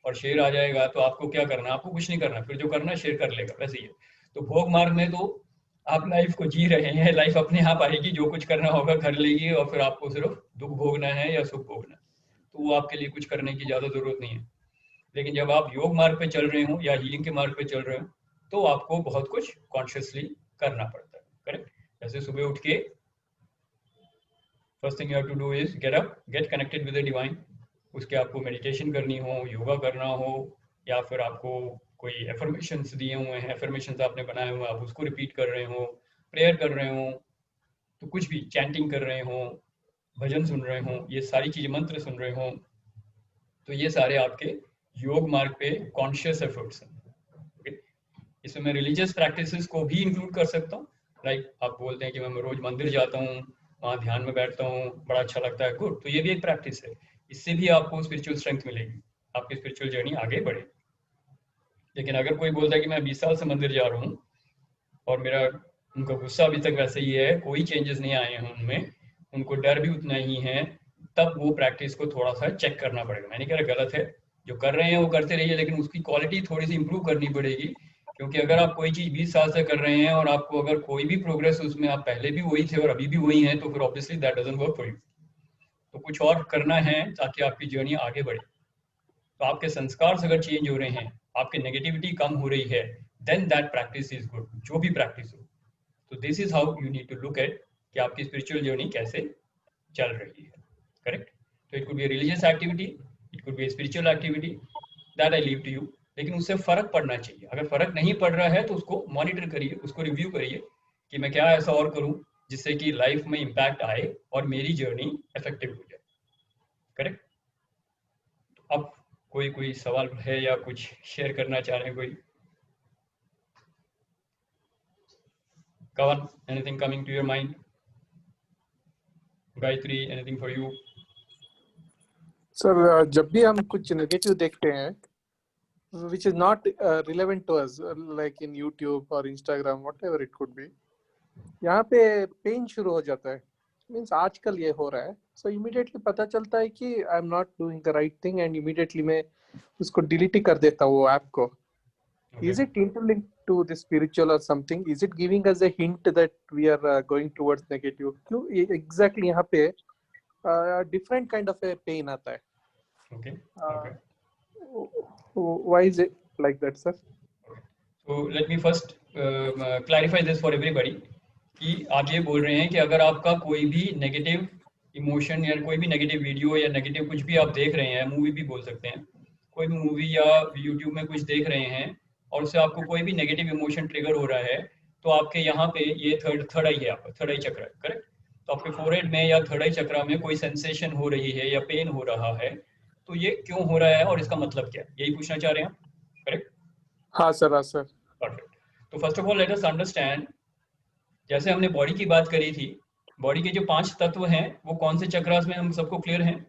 और शेर आ जाएगा तो आपको क्या करना, आपको कुछ नहीं करना, फिर जो करना शेर कर लेगा, वैसे ही है. तो भोग मार्ग में तो आप लाइफ को जी रहे हैं, लाइफ अपने आप आएगी, जो कुछ करना होगा कर लेगी और फिर आपको सिर्फ दुख भोगना है या सुख भोगना है, तो वो आपके लिए कुछ करने की ज़्यादा ज़रूरत नहीं है. लेकिन जब आप योग मार्ग पे चल रहे हो या हीलिंग के मार्ग पे चल रहे हो, तो आपको बहुत कुछ कॉन्शियसली करना पड़ता है. करेक्ट. जैसे सुबह उठ के first thing you have to do is get up, get connected with the divine. उसके आपको मेडिटेशन करनी हो, योगा करना हो, या फिर आपको कोई एफर्मेशंस दिए हुए हैं, एफर्मेशंस आपने बनाए हुए हैं, आप उसको रिपीट कर रहे हो, प्रेयर कर रहे हो, तो कुछ भी चैंटिंग कर रहे हो, भजन सुन रहे हो, ये सारी चीज़ें, मंत्र सुन रहे हो, तो ये सारे आपके योग मार्ग पे कॉन्शियस एफर्ट्स हैं. इसमें मैं रिलीजियस प्रैक्टिसेस को भी इंक्लूड कर सकता हूँ. लाइक आप बोलते हैं कि मैं रोज मंदिर जाता हूँ, वहाँ ध्यान में बैठता हूँ, बड़ा अच्छा लगता है, गुड. तो ये भी एक प्रैक्टिस है, इससे भी आपको स्पिरिचुअल स्ट्रेंथ मिलेगी, आपकी स्पिरिचुअल जर्नी आगे बढ़ेगी. लेकिन अगर कोई बोलता है कि मैं 20 साल से मंदिर जा रहा हूँ और मेरा उनका गुस्सा अभी तक वैसे ही है, कोई चेंजेस नहीं आए हैं उनमें, उनको डर भी उतना ही है, तब वो प्रैक्टिस को थोड़ा सा चेक करना पड़ेगा. मैंने कह रहा गलत है, जो कर रहे हैं वो करते रहिए, लेकिन उसकी क्वालिटी थोड़ी सी इंप्रूव करनी पड़ेगी. क्योंकि अगर आप कोई चीज़ 20 साल से कर रहे हैं और आपको अगर कोई भी प्रोग्रेस उसमें, आप पहले भी वही थे और अभी भी वही हैं, तो फिर obviously that doesn't work for you. तो कुछ और करना है ताकि आपकी जर्नी आगे बढ़े. तो आपके संस्कार अगर चेंज हो रहे हैं, आपकी नेगेटिविटी कम हो रही है, then that practice is good, जो भी प्रैक्टिस हो. तो this is how you need to look at कि आपकी स्पिरिचुअल जर्नी कैसे चल रही है. करेक्ट. तो it could be religious activity, it could be spiritual activity, that I leave to you. लेकिन उससे फर्क पड़ना चाहिए. अगर फर्क नहीं पड़ रहा है तो उसको मॉनिटर करिए, उसको रिव्यू करिए कि मैं क्या ऐसा और करूं जिससे कि लाइफ में इम्पैक्ट आए और मेरी जर्नी इफेक्टिव हो जाए. करेक्ट. अब कोई सवाल है या कुछ शेयर करना चाह रहे हैं कोई? Kavan, anything coming to your mind? Gayatri, anything for you? Sir जब भी हम कुछ नेगेटिव देखते हैं which is not relevant to us like in YouTube or Instagram whatever it could be, यहाँ पे पेन शुरू हो जाता है. मीन्स आजकल ये हो रहा है. सो इमीडिएटली पता चलता है कि I am not doing the right thing and immediately मैं उसको डिलीट ही कर देता हूँ वो ऐप को. Is it interlinked to the spiritual or something? Is it giving us a hint that we are going towards negative? क्यों exactly यहाँ पे different kind of a pain आता है. Okay. Why is it like that, sir? So let me first clarify this for everybody कि आप ये बोल रहे हैं कि अगर आपका कोई भी नेगेटिव इमोशन या कोई भी नेगेटिव वीडियो या नेगेटिव कुछ भी आप देख रहे हैं, मूवी भी बोल सकते हैं, कोई भी मूवी या यूट्यूब में कुछ देख रहे हैं और उससे आपको कोई भी नेगेटिव इमोशन ट्रिगर हो रहा है, तो आपके यहाँ पे ये थर्ड आई है, आपका थर्ड आई चक्र है, करेक्ट? तो आपके फोरहेड में या थर्ड आई चक्र में कोई सेंसेशन हो रही है या पेन हो रहा है, तो ये क्यों हो रहा है और इसका मतलब क्या है, यही पूछना चाह रहे हैं आप, करेक्ट? हाँ सर, हाँ सर. परफेक्ट. तो first of all let us understand, जैसे हमने बॉडी की बात करी थी, बॉडी के जो 5 तत्व हैं वो कौन से चक्रास में, हम सबको क्लियर हैं,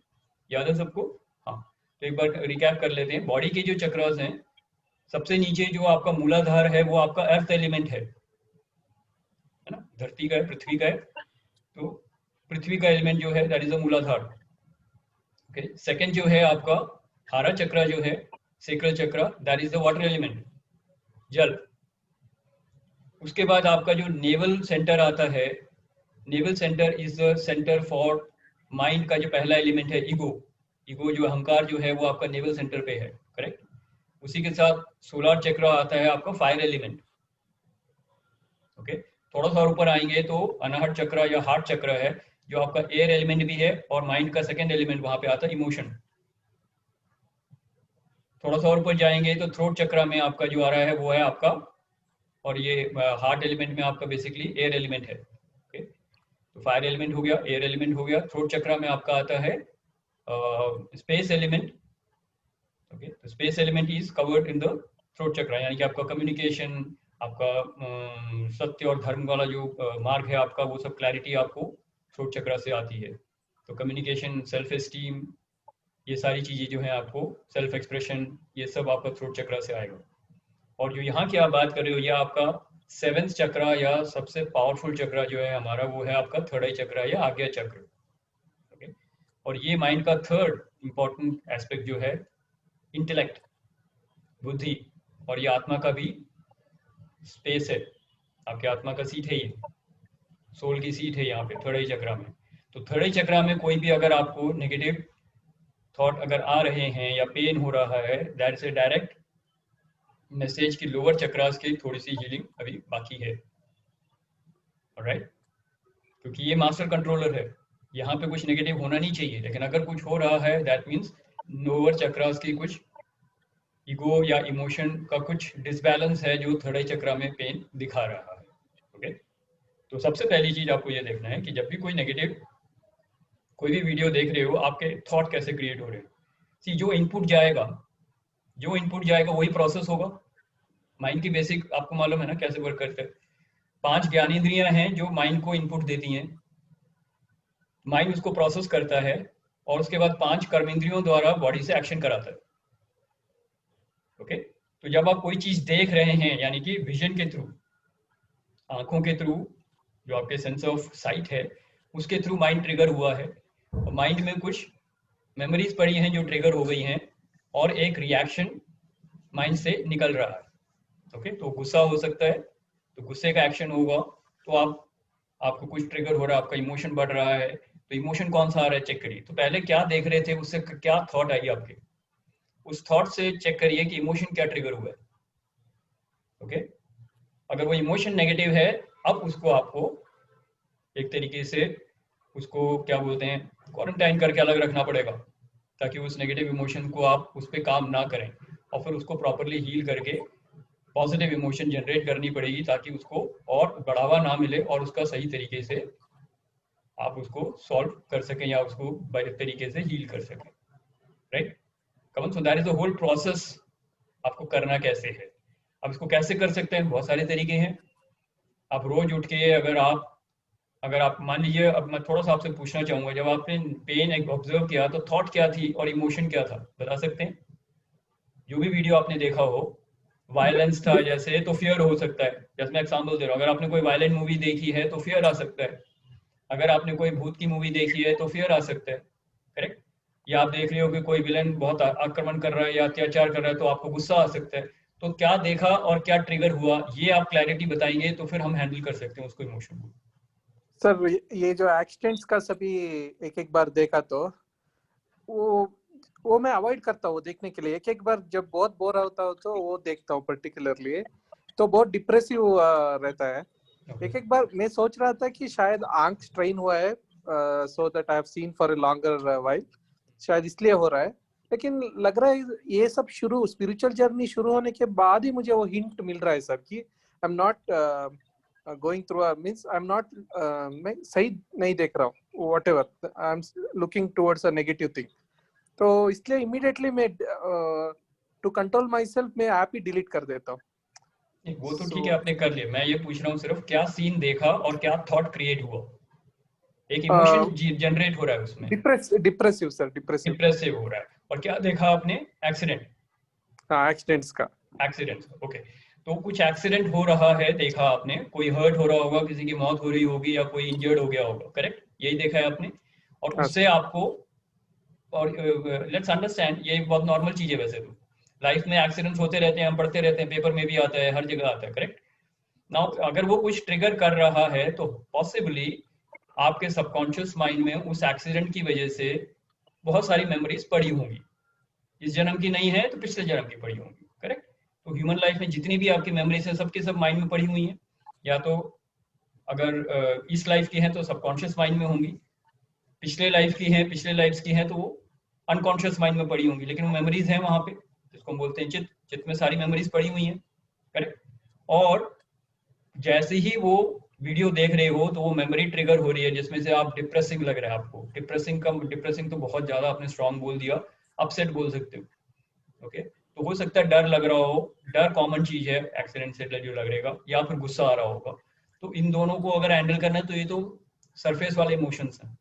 याद है सबको? हाँ, तो एक बार रिकैप कर लेते हैं. बॉडी के जो चक्रास हैं, सबसे नीचे जो आपका मूलाधार है वो आपका अर्थ एलिमेंट है ना, धरती का है, पृथ्वी का है, तो पृथ्वी का एलिमेंट जो है दैट इज द मूलाधार. ओके. सेकंड जो है आपका हारा चक्र जो है, सेक्रल चक्र, that is the water element, जल. उसके बाद आपका जो नेवल सेंटर आता है, naval centre is the centre for mind का जो पहला एलिमेंट है, ईगो. ईगो जो अहंकार जो है वो आपका नेवल सेंटर पे है, करेक्ट? उसी के साथ सोलर चक्र आता है आपका फायर एलिमेंट. ओके. थोड़ा सा ऊपर आएंगे तो अनाहत चक्र या हार्ट चक्र है, जो आपका एयर एलिमेंट भी है और माइंड का सेकंड एलिमेंट वहां पे आता है, इमोशन. थोड़ा सा ऊपर जाएंगे तो थ्रोट चक्र में आपका जो आ रहा है वो है आपका, और ये हार्ट एलिमेंट में आपका बेसिकली एयर एलिमेंट है. ओके. तो फायर एलिमेंट हो गया, एयर एलिमेंट हो गया. थ्रोट चक्र में आपका आता है स्पेस एलिमेंट. ओके. तो space element is covered in the throat चक्र, यानी कि आपका कम्युनिकेशन, आपका सत्य और धर्म वाला जो मार्ग है आपका, वो सब क्लैरिटी आपको थ्रोट चक्र से आती है. तो कम्युनिकेशन, सेल्फ एस्टीम, ये सारी चीजें जो है आपको, सेल्फ एक्सप्रेशन, ये सब आपका थ्रोट चक्र से आएगा. और जो यहाँ की आप बात कर रहे हो, ये आपका 7th चक्र या सबसे पावरफुल चक्र जो है हमारा, वो है आपका थर्ड आई चक्र या आज्ञा चक्र. ओके. और ये माइंड का थर्ड इंपॉर्टेंट एस्पेक्ट जो है, इंटेलेक्ट, बुद्धि, और ये आत्मा का भी स्पेस है, आपके आत्मा का सीट है, ये सोल की सीट है यहाँ पे थर्ड आई चक्र में. तो थर्ड आई चक्र में कोई भी अगर आपको नेगेटिव थॉट अगर आ रहे हैं या पेन हो रहा है, दैट्स ए डायरेक्ट मैसेज की लोअर चक्रास की थोड़ी सी हीलिंग अभी बाकी है. ऑलराइट. क्योंकि ये मास्टर कंट्रोलर है, यहाँ पे कुछ नेगेटिव होना नहीं चाहिए, लेकिन अगर कुछ हो रहा है दैट मीन्स लोअर चक्रास की कुछ ईगो या इमोशन का कुछ डिसबैलेंस है, जो थर्ड आई चक्र में पेन दिखा रहा है. ओके. तो सबसे पहली चीज आपको ये देखना है कि जब भी कोई नेगेटिव कोई भी वीडियो देख रहे हो, आपके थॉट कैसे क्रिएट हो रहे हैं. सी, जो इनपुट जाएगा वही प्रोसेस होगा. माइंड की बेसिक आपको मालूम है ना कैसे वर्क करते हैं. 5 ज्ञानेंद्रियां हैं जो माइंड को इनपुट देती हैं, माइंड उसको प्रोसेस करता है, और उसके बाद 5 कर्मेंद्रियों द्वारा बॉडी से एक्शन कराता है. ओके. तो जब आप कोई चीज देख रहे हैं, यानी कि विजन के थ्रू, आंखों के थ्रू, जो आपके सेंस ऑफ साइट है उसके थ्रू माइंड ट्रिगर हुआ है, और माइंड में कुछ मेमोरीज पड़ी हैं जो ट्रिगर हो गई हैं, और एक रिएक्शन माइंड से निकल रहा है. ओके. तो गुस्सा हो सकता है, तो गुस्से का एक्शन होगा, तो आपको कुछ ट्रिगर हो रहा है, आपका इमोशन बढ़ रहा है, तो इमोशन कौन सा आ रहा है चेक करिए. तो पहले क्या देख रहे थे, उससे क्या थॉट आई आपके, उस थॉट से चेक करिए कि इमोशन क्या ट्रिगर हुआ है. ओके. अगर वो इमोशन नेगेटिव है, अब उसको आपको एक तरीके से उसको क्या बोलते हैं, क्वारंटाइन करके अलग रखना पड़ेगा, ताकि उस नेगेटिव इमोशन को आप उस पर काम ना करें, और फिर उसको प्रॉपरली हील करके पॉजिटिव इमोशन जनरेट करनी पड़ेगी, ताकि उसको और बढ़ावा ना मिले और उसका सही तरीके से आप उसको सॉल्व कर सकें या उसको बड़े तरीके से हील कर सकें. Right. Come on. So that is the whole process. आपको करना कैसे है, अब इसको कैसे कर सकते हैं, बहुत सारे तरीके हैं. आप रोज उठ के अगर आप मान लीजिए, अब मैं थोड़ा सा आपसे पूछना चाहूंगा, जब आपने पेन एक ऑब्जर्व किया तो थॉट क्या थी और इमोशन क्या था, बता सकते हैं? जो भी वीडियो आपने देखा हो, वायलेंस था जैसे, तो फियर हो सकता है। जैसे मैं एग्जांपल दे रहा हूँ, अगर आपने कोई वायलेंट मूवी देखी है तो फियर आ सकता है। अगर आपने कोई भूत की मूवी देखी है तो फियर आ सकता है, करेक्ट? या आप देख रहे हो कि कोई विलन बहुत आक्रमण कर रहा है या अत्याचार कर रहा है तो आपको गुस्सा आ सकता है। तो क्या देखा और क्या ट्रिगर हुआ, ये आप क्लैरिटी बताएंगे तो फिर हम हैंडल कर सकते हैं उसको, इमोशन को। सर ये जो एक्सीडेंट्स का सभी एक एक बार देखा तो वो मैं अवॉइड करता हूँ देखने के लिए। एक एक बार जब बहुत बोर होता हूँ तो वो देखता हूँ पर्टिकुलरली, तो बहुत डिप्रेसिव रहता है। एक एक बार मैं सोच रहा था कि शायद आंख स्ट्रेन हुआ है, so that I have seen for a longer while, शायद इसलिए हो रहा है। लेकिन लग रहा है ये सब स्पिरिचुअल जर्नी शुरू होने के बाद ही मुझे वो हिंट मिल रहा है सर कि I am not going through means I am not, मैं सही नहीं देख रहा हूँ, what ever I am looking towards a negative thing. तो इसलिए इमीडिएटली मैं टू कंट्रोल माई सेल्फ मैं ऐप ही डिलीट कर देता हूँ। वो तो ठीक है, आपने कर लिया। मैं ये पूछ रहा हूँ सिर्फ क्या सीन देखा और क्या थॉट क्रिएट हुआ, एक इमोशन जनरेट हो रहा है उसमें। Depressive sir, depressive. डिप्रेसिव हो रहा है। और क्या देखा आपने? एक्सीडेंट। हाँ, एक्सीडेंट्स का। Accidents, okay. तो कुछ एक्सीडेंट हो रहा है, देखा आपने, कोई हर्ट हो रहा होगा, किसी की मौत हो रही होगी या कोई इंजर्ड हो गया होगा, करेक्ट? यही देखा है आपने। और हाँ उससे आपको, और लेट्स अंडरस्टैंड, ये बहुत नॉर्मल चीज है वैसे तो, लाइफ में एक्सीडेंट्स होते रहते हैं, हम पढ़ते रहते हैं, पेपर में भी आता है, हर जगह आता है, करेक्ट? नाउ अगर वो कुछ ट्रिगर कर रहा है तो पॉसिबली आपके सबकॉन्शियस माइंड में उस एक्सीडेंट की वजह से बहुत सारी मेमोरीज पड़ी होंगी। इस जन्म की नहीं है तो पिछले जन्म की पड़ी होंगी, करेक्ट? तो ह्यूमन लाइफ में जितनी भी आपकी मेमोरीज है सबके सब माइंड में पड़ी हुई हैं। या तो अगर इस लाइफ की है तो सबकॉन्शियस माइंड में होंगी, पिछले लाइफ की है, पिछले लाइफ की है तो वो अनकॉन्शियस माइंड में पड़ी होंगी, लेकिन वो मेमोरीज हैं वहां पे, जिसको हम बोलते हैं चित्त। चित्त में सारी मेमोरीज पड़ी हुई हैं, करेक्ट? और जैसे ही वो वीडियो देख रहे हो तो वो मेमोरी ट्रिगर हो रही है जिसमें से आप डिप्रेसिंग लग रहा है आपको। डिप्रेसिंग तो बहुत ज्यादा आपने स्ट्रांग बोल दिया, अपसेट बोल सकते हो, ओके? तो हो सकता है डर लग रहा हो, डर कॉमन चीज है एक्सीडेंट से जो लगेगा, या फिर गुस्सा आ रहा होगा। तो इन दोनों को अगर हैंडल करना है तो ये तो सरफेस वाले इमोशंस हैं।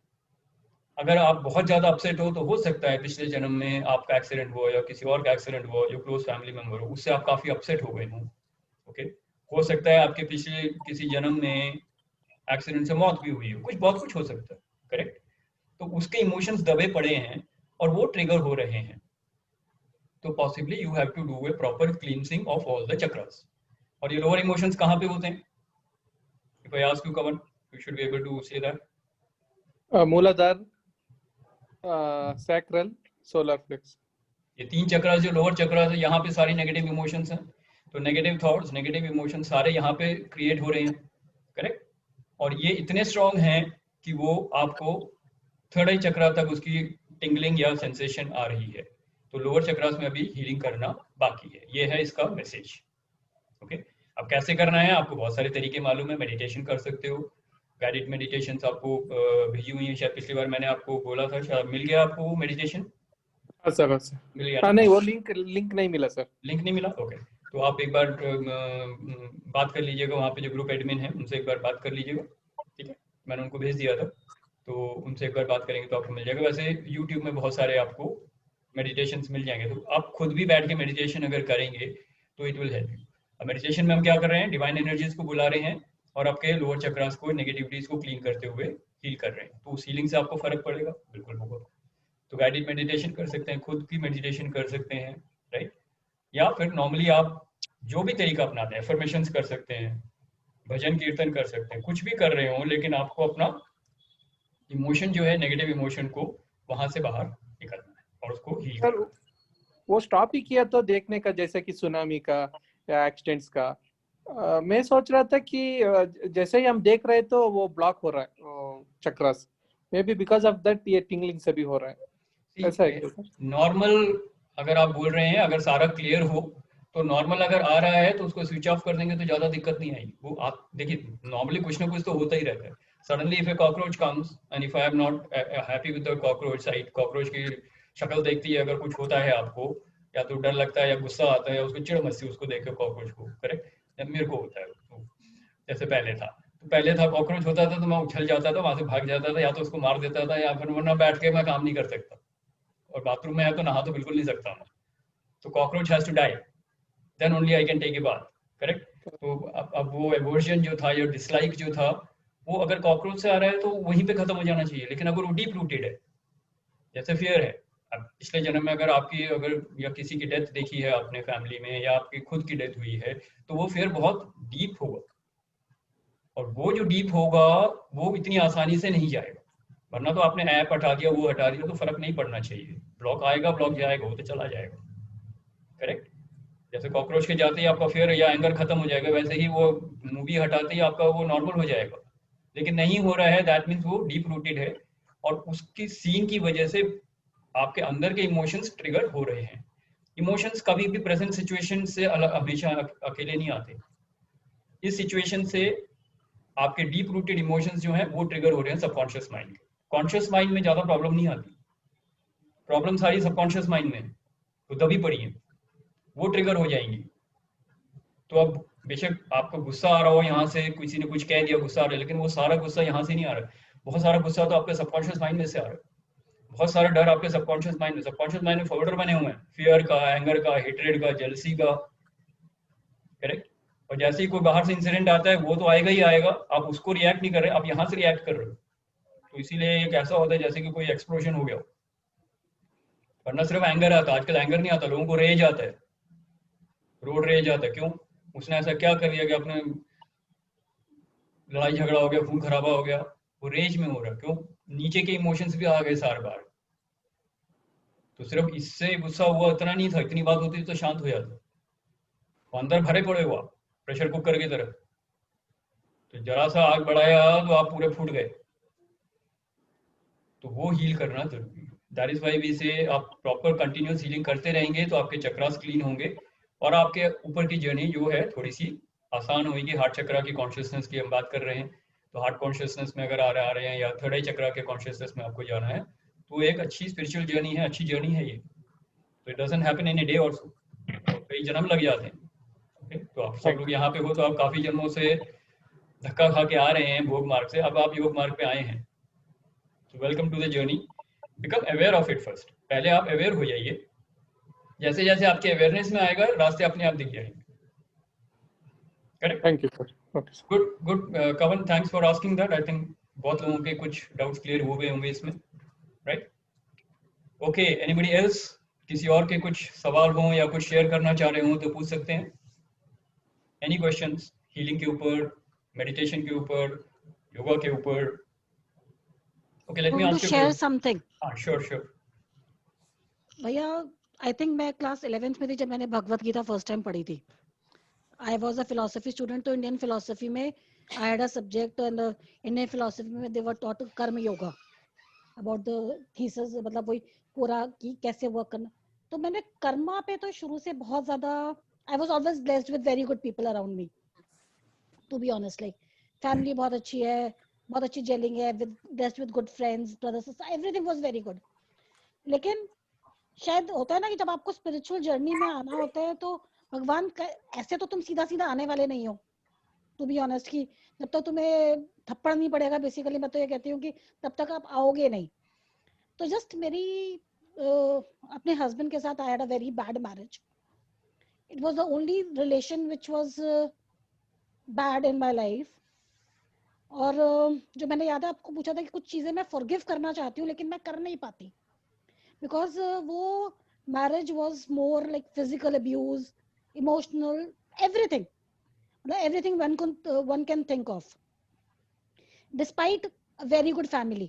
अगर आप बहुत ज्यादा अपसेट हो तो हो सकता है पिछले जन्म में आपका एक्सीडेंट हुआ या किसी और का एक्सीडेंट हुआ जो क्लोज फैमिली मेंबर हो, उससे आप काफी अपसेट हो गए हो, ओके? हो सकता है आपके पिछले किसी जन्म में एक्सीडेंट से मौत भी हुई हो, बहुत कुछ हो सकता है, करेक्ट? तो उसके इमोशंस दबे पड़े हैं और वो ट्रिगर हो रहे हैं। तो possibly you have to do a proper cleansing of all the chakras. और ये लोअर इमोशंस कहाँ पे होते हैं? If I ask you Kavan, you should be able to say that. Muladhara, sacral, solar plexus. ये तीन चक्रास जो लोअर चक्रास है, यहाँ पे सारी नेगेटिव इमोशंस हैं। तो नेगेटिव थॉट्स, नेगेटिव इमोशंस सारे यहाँ पे क्रिएट हो रहे हैं, करेक्ट? और ये इतने स्ट्रांग हैं कि वो आपको थर्ड आई चक्रा तक उसकी टिंगलिंग या सेंसेशन आ रही है। तो लोअर चक्रास में अभी हीलिंग करना बाकी है, ये है इसका मैसेज, ओके? अब कैसे करना है, आपको बहुत सारे तरीके मालूम है। मेडिटेशन कर सकते हो, गाइडेड मेडिटेशन आपको भेजी हुई है, शायद पिछली बार मैंने आपको बोला था, शायद मिल गया आपको वो मेडिटेशन? हाँ सर, हाँ सर। मिल गया हाँ, ना? नहीं, वो लिंक नहीं मिला सर। लिंक नहीं मिला, ओके। तो आप एक बार बात कर लीजिएगा, वहाँ पे जो ग्रुप एडमिन है उनसे एक बार बात कर लीजिएगा, ठीक है? मैंने उनको भेज दिया था, तो उनसे एक बार बात करेंगे तो आपको मिल जाएगा। वैसे यूट्यूब में बहुत सारे आपको मेडिटेशन मिल जाएंगे, तो आप खुद भी बैठ के मेडिटेशन अगर करेंगे तो इट विल हेल्प यू। अब मेडिटेशन में हम क्या कर रहे हैं, डिवाइन एनर्जीज को बुला रहे हैं और आपके लोअर चक्रास को, नेगेटिविटीज को क्लीन करते हुए हील कर रहे हैं। तो उस हीलिंग से आपको फर्क पड़ेगा, बिल्कुल होगा। तो गाइडेड मेडिटेशन कर सकते हैं, खुद की मेडिटेशन कर सकते हैं, राइट? या फिर नॉर्मली आप जो भी तरीका अपनाते हैं, एफर्मेशंस कर सकते हैं, भजन कीर्तन कर सकते हैं, कुछ भी कर रहे हो, लेकिन आपको अपना इमोशन जो है, नेगेटिव इमोशन को वहां से बाहर निकलना है और उसको हील सर, करना है। वो स्टॉप ही किया तो देखने का, जैसे कि सुनामी का या एक्सीडेंट्स का। मैं सोच रहा था कि जैसे ही हम देख रहे तो वो ब्लॉक हो रहा है chakras, may be because of that ये टिंगलिंग से भी हो रहा है, ऐसा है क्या सर? नॉर्मल अगर आप बोल रहे हैं, अगर सारा क्लियर हो तो नॉर्मल अगर आ रहा है तो उसको स्विच ऑफ कर देंगे तो ज्यादा दिक्कत नहीं आएगी। वो आप देखिए, नॉर्मली कुछ ना कुछ तो होता ही रहता है। Suddenly if A cockroach comes and if I am not happy with the cockroach site, cockroach की शक्ल देखती है अगर कुछ होता है आपको, या तो डर लगता है या गुस्सा आता है या उसको चिढ़ मचती है उसको देख के कॉकरोच को, करेक्ट? मेरे को होता है तो जैसे पहले था। तो पहले था कॉकरोच होता था तो मैं उछल जाता था, वहां से भाग जाता था, या तो उसको मार देता था, या फिर वरना बैठ के मैं काम नहीं कर सकता, और बाथरूम में है तो नहा तो बिल्कुल नहीं सकता मैं। तो cockroach has to die, then only I can take a bath, correct. तो अब वो एवर्जन जो था या डिसलाइक जो था, वो अगर कॉकरोच से आ रहा है तो वहीं पे खत्म हो जाना चाहिए। लेकिन अगर वो डीप रूटेड है, जैसे फियर है, अब पिछले जन्म में अगर आपकी अगर या किसी की डेथ देखी है आपने फैमिली में, या आपकी खुद की डेथ हुई है, तो वो फियर बहुत डीप होगा, और वो जो डीप होगा वो इतनी आसानी से नहीं जाएगा। वरना तो आपने ऐप हटा दिया, वो हटा दिया, तो फर्क नहीं पड़ना चाहिए। ब्लॉक आएगा, ब्लॉक जाएगा, वो तो चला जाएगा, करेक्ट। जैसे कॉकरोच के जाते ही आपका फियर या एंगर खत्म हो जाएगा, वैसे ही वो मूवी हटाते ही आपका वो नॉर्मल हो जाएगा। लेकिन नहीं हो रहा है, दैट मीन्स वो डीप रूटेड है, और उसकी सीन की वजह से आपके अंदर के इमोशंस ट्रिगर हो रहे हैं। इमोशंस कभी भी प्रेजेंट सिचुएशन से हमेशा अकेले नहीं आते। इस सिचुएशन से आपके डीप रूटेड इमोशंस जो हैं वो ट्रिगर हो रहे हैं सबकॉन्शियस माइंड के। कॉन्शियस माइंड में ज्यादा प्रॉब्लम नहीं आती, प्रॉब्लम सारी सबकॉन्शियस माइंड में है, तो दबी पड़ी है, वो ट्रिगर हो जाएंगी। तो अब बेशक आपको गुस्सा आ रहा हो, यहाँ से किसी ने कुछ कह दिया, गुस्सा आ रहा है, लेकिन वो सारा गुस्सा यहाँ से नहीं आ रहा है। बहुत सारा गुस्सा तो आपके सबकॉन्शियस माइंड में से आ रहा है। बहुत सारा डर आपके सबकॉन्शियस माइंड में फोल्डर बने हुए हैं, फियर का, एंगर का, हेट्रेड का, जेलसी का, करेक्ट। और जैसे ही कोई बाहर से इंसिडेंट आता है, वो तो आएगा ही आएगा, आप उसको रिएक्ट नहीं कर रहे, आप यहाँ से रिएक्ट कर रहे हो। तो इसीलिए एक ऐसा होता है जैसे कि कोई एक्सप्लोजन हो गया हो। वरना सिर्फ एंगर आता है, आजकल एंगर नहीं आता, लोगों को रेज आता है, रोड रेज आता है। क्यों? उसने ऐसा क्या कर दिया कि अपने लड़ाई झगड़ा हो गया, खून खराबा हो गया, वो रेज में हो रहा है। क्यों? नीचे के इमोशंस भी आ गए सार बार। तो सिर्फ इससे गुस्सा हुआ इतना नहीं था, इतनी बात होती तो शांत हो जाता। वो अंदर भरे पड़े हुआ प्रेशर कुकर की तरह, तो जरा सा आग बढ़ाया तो आप पूरे फूट गए। तो वो हील करना जरूरी है। दैट इज वाई वी से आप प्रॉपर कंटिन्यूस हीलिंग करते रहेंगे तो आपके चक्रास क्लीन होंगे, और आपके ऊपर की जर्नी जो है थोड़ी सी आसान होगी। हार्ट चक्रा की कॉन्शियसनेस की हम बात कर रहे हैं, तो हार्ट कॉन्शियसनेस में अगर आ रहे हैं, या थर्ड आई चक्रा के कॉन्शियसनेस में आपको जाना है, तो एक अच्छी स्पिरिचुअल जर्नी है, अच्छी जर्नी है ये। तो it doesn't happen in a day also, कई जन्म लग जाते हैं। ओके, तो आप सब लोग यहाँ पे हो तो आप काफी जन्मों से धक्का खा के आ रहे हैं भोग मार्ग से, अब आप योग मार्ग पे आए हैं। तो welcome to the journey, become aware of it first. पहले आप अवेयर हो जाइए, जैसे जैसे आपके अवेयरनेस में आएगा रास्ते अपने आप दिख जाएंगे, correct. Thank you sir. Okay sir. Good good Kavan, thanks for asking that. I think बहुत लोगों के कुछ डाउट्स क्लियर हो गए होंगे इसमें, राइट। Okay, anybody else? किसी और के कुछ सवाल हो या कुछ शेयर करना चाह रहे हो तो पूछ सकते हैं। एनी क्वेश्चंस हीलिंग के ऊपर, मेडिटेशन के ऊपर, योगा के ऊपर? Okay, let me want to ask share you. something. हाँ, श्योर। भैया, आई थिंक मैं क्लास 11th में थी जब मैंने भगवत गीता फर्स्ट टाइम पढ़ी थी. I was a philosophy student, तो इंडियन फिलोसफी में I had a subject, and Indian philosophy में दे वर टॉट कर्म योगा, अबाउट द थीसिस, मतलब वही पूरा कि कैसे वर्क करना. तो मैंने कर्मा पे तो शुरू से बहुत ज्यादा, I was always blessed with very good people around me, to be honest. Like family बहुत अच्छी है, बहुत अच्छी जेलिंग है, with blessed with good friends, brothers, everything was very good. लेकिन शायद होता है ना कि जब आपको स्पिरिचुअल जर्नी में आना होता है तो भगवान ऐसे तो तुम सीधा सीधा आने वाले नहीं हो, टू बी ऑनेस्ट. कि जब तक तुम्हें थप्पड़ नहीं पड़ेगा, बेसिकली मैं तो ये कहती हूँ कि तब तक आप आओगे नहीं. तो जस्ट मेरी अपने हस्बैंड के साथ I had a very bad marriage. It was the only relation which was bad in my life. और जो मैंने याद है आपको पूछा था कि कुछ चीजें मैं फॉरगिव करना चाहती हूँ लेकिन मैं कर नहीं पाती, बिकॉज वो marriage was more like physical abuse, emotional, everything, everything one can think of. Despite a very good family,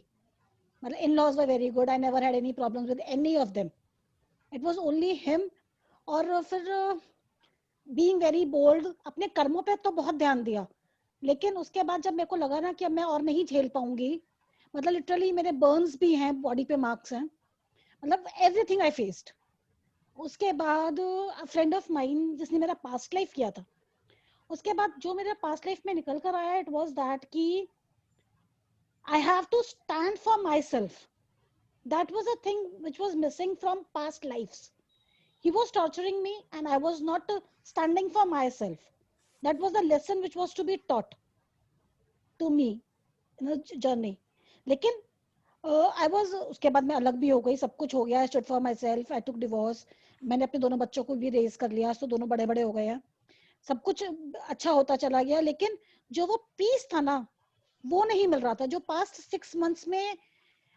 in-laws were very good, I never had any problems with any of them. It was only him. और फिर being very bold, अपने कर्मों पे तो बहुत ध्यान दिया, लेकिन उसके बाद जब मेरे को लगा ना कि अब मैं और नहीं झेल पाऊंगी, मतलब लिटरली मेरे बर्न्स भी हैं, बॉडी पे मार्क्स हैं, मतलब एवरीथिंग आई फेस्ड. उसके बाद फ्रेंड ऑफ माइन जिसने मेरा पास्ट लाइफ किया था, उसके बाद जो मेरे पास्ट लाइफ में निकल कर आया, इट वाज दैट कि I have to stand for myself. That was a thing which was missing from past lives. He was torturing me and I was not standing for myself. That was the lesson which was to be taught. to me in a journey. लेकिन I was उसके बाद मैं अलग भी हो गई, सब कुछ हो गया, I stood for myself, I took divorce, मैंने अपने दोनों बच्चों को भी रेज कर लिया, तो दोनों बड़े बड़े हो गए हैं, सब कुछ अच्छा होता चला गया, लेकिन जो वो पीस था ना वो नहीं मिल रहा था। जो पास्ट 6 months में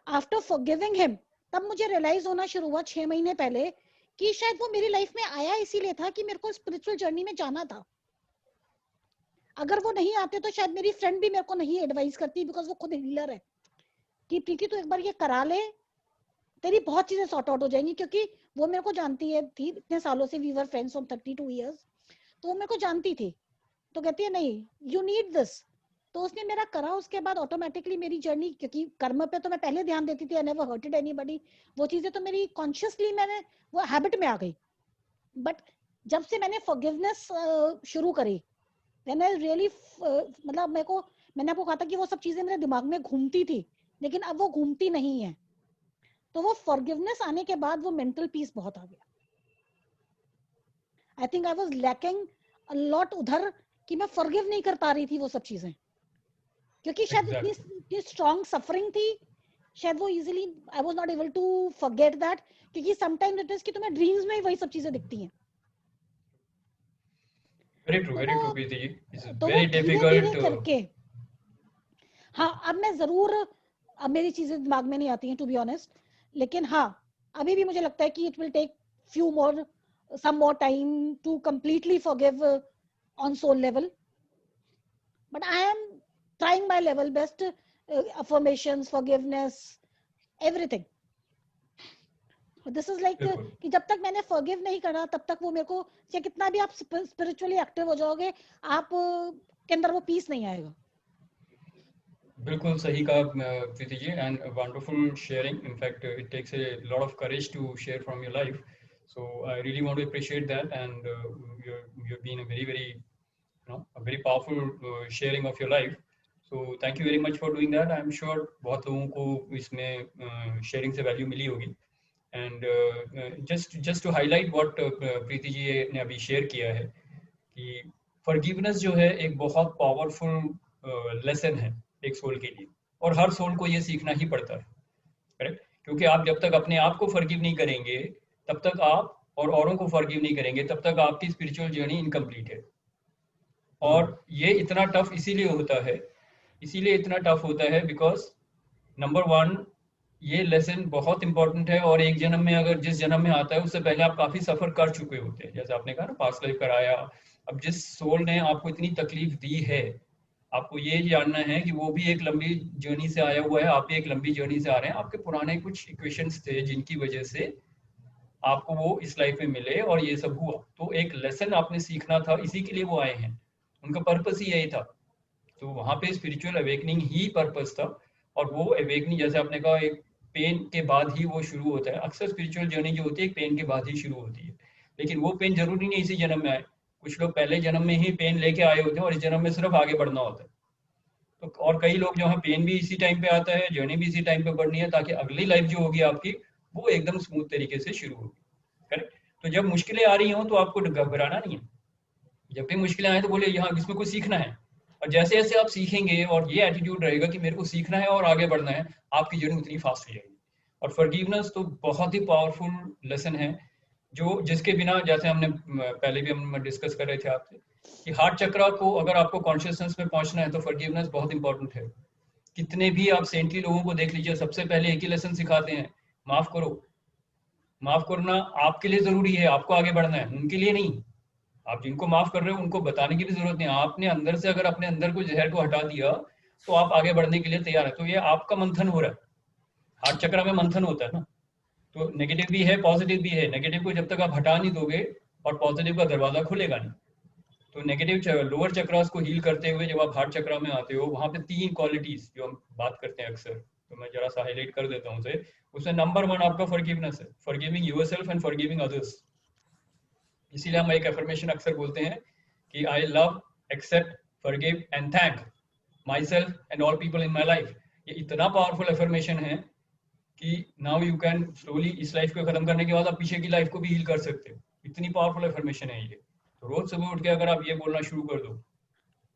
आफ्टर फॉरगिविंग हिम, तब मुझे रियलाइज होना शुरू हुआ 6 महीने पहले कि शायद वो मेरी लाइफ में आया इसीलिए था कि मेरे को स्पिरिचुअल जर्नी में जाना था। अगर वो नहीं आते तो शायद मेरी फ्रेंड भी मेरे को नहीं एडवाइस करती, बिकॉज वो खुद हीलर है, कि प्रीति तू एक बार ये करा ले, तेरी बहुत चीजें सॉर्ट आउट हो जाएंगी। क्योंकि वो मेरे को जानती है थी इतने सालों से, we were friends from 32 years, तो वो मेरे को जानती थी, तो कहती है नहीं यू नीड दिस। तो उसने मेरा करा, उसके बाद ऑटोमेटिकली मेरी जर्नी, क्योंकि कर्म पे तो मैं पहले ध्यान देती थी, आई नेवर हर्टेड एनीबॉडी, वो चीजें तो मेरी कॉन्शियसली मैंने वो हैबिट में आ गई। बट जब से मैंने फॉरगिवनेस शुरू करी, देन आई रियली मतलब मैंने आपको कहा था कि वो सब चीजें मेरे दिमाग में घूमती थी, लेकिन अब वो घूमती नहीं है। तो वो फॉरगिवनेस आने के बाद वो मेंटल पीस बहुत आ गया। I think I was lacking a lot उधर, कि मैं फॉरगिव नहीं कर पा रही थी वो सब चीजें, क्योंकि शायद इतनी स्ट्रॉन्ग सफरिंग थी, शायद वो easily I was not able to forget that, क्योंकि समटाइम्स इट इज कि तुम्हें ड्रीम्स में ही वही सब चीजें दिखती हैं। Very true, very true, Preeti ji. It's तो very वो difficult धीरे करके, हाँ अब मैं जरूर, अब मेरी चीजें दिमाग में नहीं आती हैं टू बी ऑनेस्ट, लेकिन हाँ अभी भी मुझे लगता है कि it will take few more, some more time to completely forgive on soul level, but I am trying my level best, affirmations, forgiveness, everything. This is like कि जब तक मैंने forgive नहीं करा तब तक वो मेरे को, चाहे कितना भी आप spiritually active हो जाओगे, आप के अंदर वो peace नहीं आएगा। बिल्कुल सही कहा Preeti ji, and wonderful sharing. In fact it takes a lot of courage to share from your life, so I really want to appreciate that, and you've been a very a very powerful sharing of your life, so thank you very much for doing that. I'm sure बहुत लोगों को इसमें sharing से value मिली होगी, and just to highlight what Preeti ji ने अभी share किया है कि forgiveness जो है एक बहुत powerful lesson है एक सोल के लिए, और हर सोल को ये सीखना ही पड़ता है, करेक्ट? क्योंकि आप जब तक अपने आप को फॉरगिव नहीं करेंगे, तब तक आप और औरों को फॉरगिव नहीं करेंगे, तब तक आपकी स्पिरिचुअल जर्नी इनकम्प्लीट है। और ये इतना टफ इसीलिए इतना टफ होता है बिकॉज नंबर 1 ये लेसन बहुत इंपॉर्टेंट है, और एक जन्म में अगर जिस जन्म में आता है उससे पहले आप काफी सफर कर चुके होते हैं, जैसे आपने कहा ना पास्ट लाइफ कराया। अब जिस सोल ने आपको इतनी तकलीफ दी है, आपको ये जानना है कि वो भी एक लंबी जर्नी से आया हुआ है, आप भी एक लंबी जर्नी से आ रहे हैं। आपके पुराने कुछ इक्वेशंस थे जिनकी वजह से आपको वो इस लाइफ में मिले और ये सब हुआ, तो एक लेसन आपने सीखना था, इसी के लिए वो आए हैं, उनका पर्पस ही यही था। तो वहाँ पे स्पिरिचुअल अवेकनिंग ही पर्पस था, और वो अवेकनिंग जैसे आपने कहा एक पेन के बाद ही वो शुरू होता है। अक्सर स्पिरिचुअल जर्नी जो होती है एक पेन के बाद ही शुरू होती है, लेकिन वो पेन जरूरी नहीं इसी जन्म में आए, कुछ लोग पहले जन्म में ही पेन लेके आए होते हैं और इस जन्म में सिर्फ आगे बढ़ना होता है। तो और कई लोग जो है पेन भी इसी टाइम पे आता है, जर्नी भी इसी टाइम पे बढ़नी है, ताकि अगली लाइफ जो होगी आपकी वो एकदम स्मूथ तरीके से शुरू होगी, करेक्ट? तो जब मुश्किलें आ रही हो तो आपको घबराना नहीं है, जब भी मुश्किलें आए तो बोले यहाँ इसमें कुछ सीखना है, और जैसे जैसे आप सीखेंगे और ये एटीट्यूड रहेगा कि मेरे को सीखना है और आगे बढ़ना है, आपकी जर्नी उतनी फास्ट हो जाएगी। और फॉरगिवनेस तो बहुत ही पावरफुल लेसन है, जो जिसके बिना, जैसे हमने पहले भी हम डिस्कस कर रहे थे आपसे कि हार्ट चक्र को अगर आपको कॉन्शियसनेस में पहुंचना है तो फॉरगिवनेस बहुत इंपॉर्टेंट है। कितने भी आप सेंटली लोगों को देख लीजिए, सबसे पहले एक ही लेसन सिखाते हैं, माफ करो। माफ करना आपके लिए जरूरी है, आपको आगे बढ़ना है, उनके लिए नहीं। आप जिनको माफ कर रहे हो उनको बताने की भी जरूरत नहीं, आपने अंदर से अगर अपने अंदर को जहर को हटा दिया तो आप आगे बढ़ने के लिए तैयार है। तो ये आपका मंथन हो रहा है, हार्ट चक्र में मंथन होता है ना, तो नेगेटिव भी है पॉजिटिव भी है। नेगेटिव को जब तक आप हटा नहीं दोगे और पॉजिटिव का दरवाजा खुलेगा नहीं। तो नेगेटिव लोअर चक्रास को हील करते हुए जब आप हार्ट चक्र में आते हो, वहां पे 3 क्वालिटीज जो हम बात करते हैं अक्सर, तो मैं जरा सा हाईलाइट कर देता हूँ उसे। उसमें नंबर 1 आपका फॉरगिवनेस है, forgiving yourself and forgiving others. इसीलिए हम एक अफर्मेशन अक्सर बोलते हैं कि I love, accept, forgive and thank myself and all people in my life. ये इतना पावरफुल अफर्मेशन है कि नाउ यू कैन स्लोली इस लाइफ को खत्म करने के बाद आप पीछे की लाइफ को भी हील कर सकते हो। इतनी पावरफुल अफर्मेशन है ये। तो रोज सुबह उठ के अगर आप ये बोलना शुरू कर दो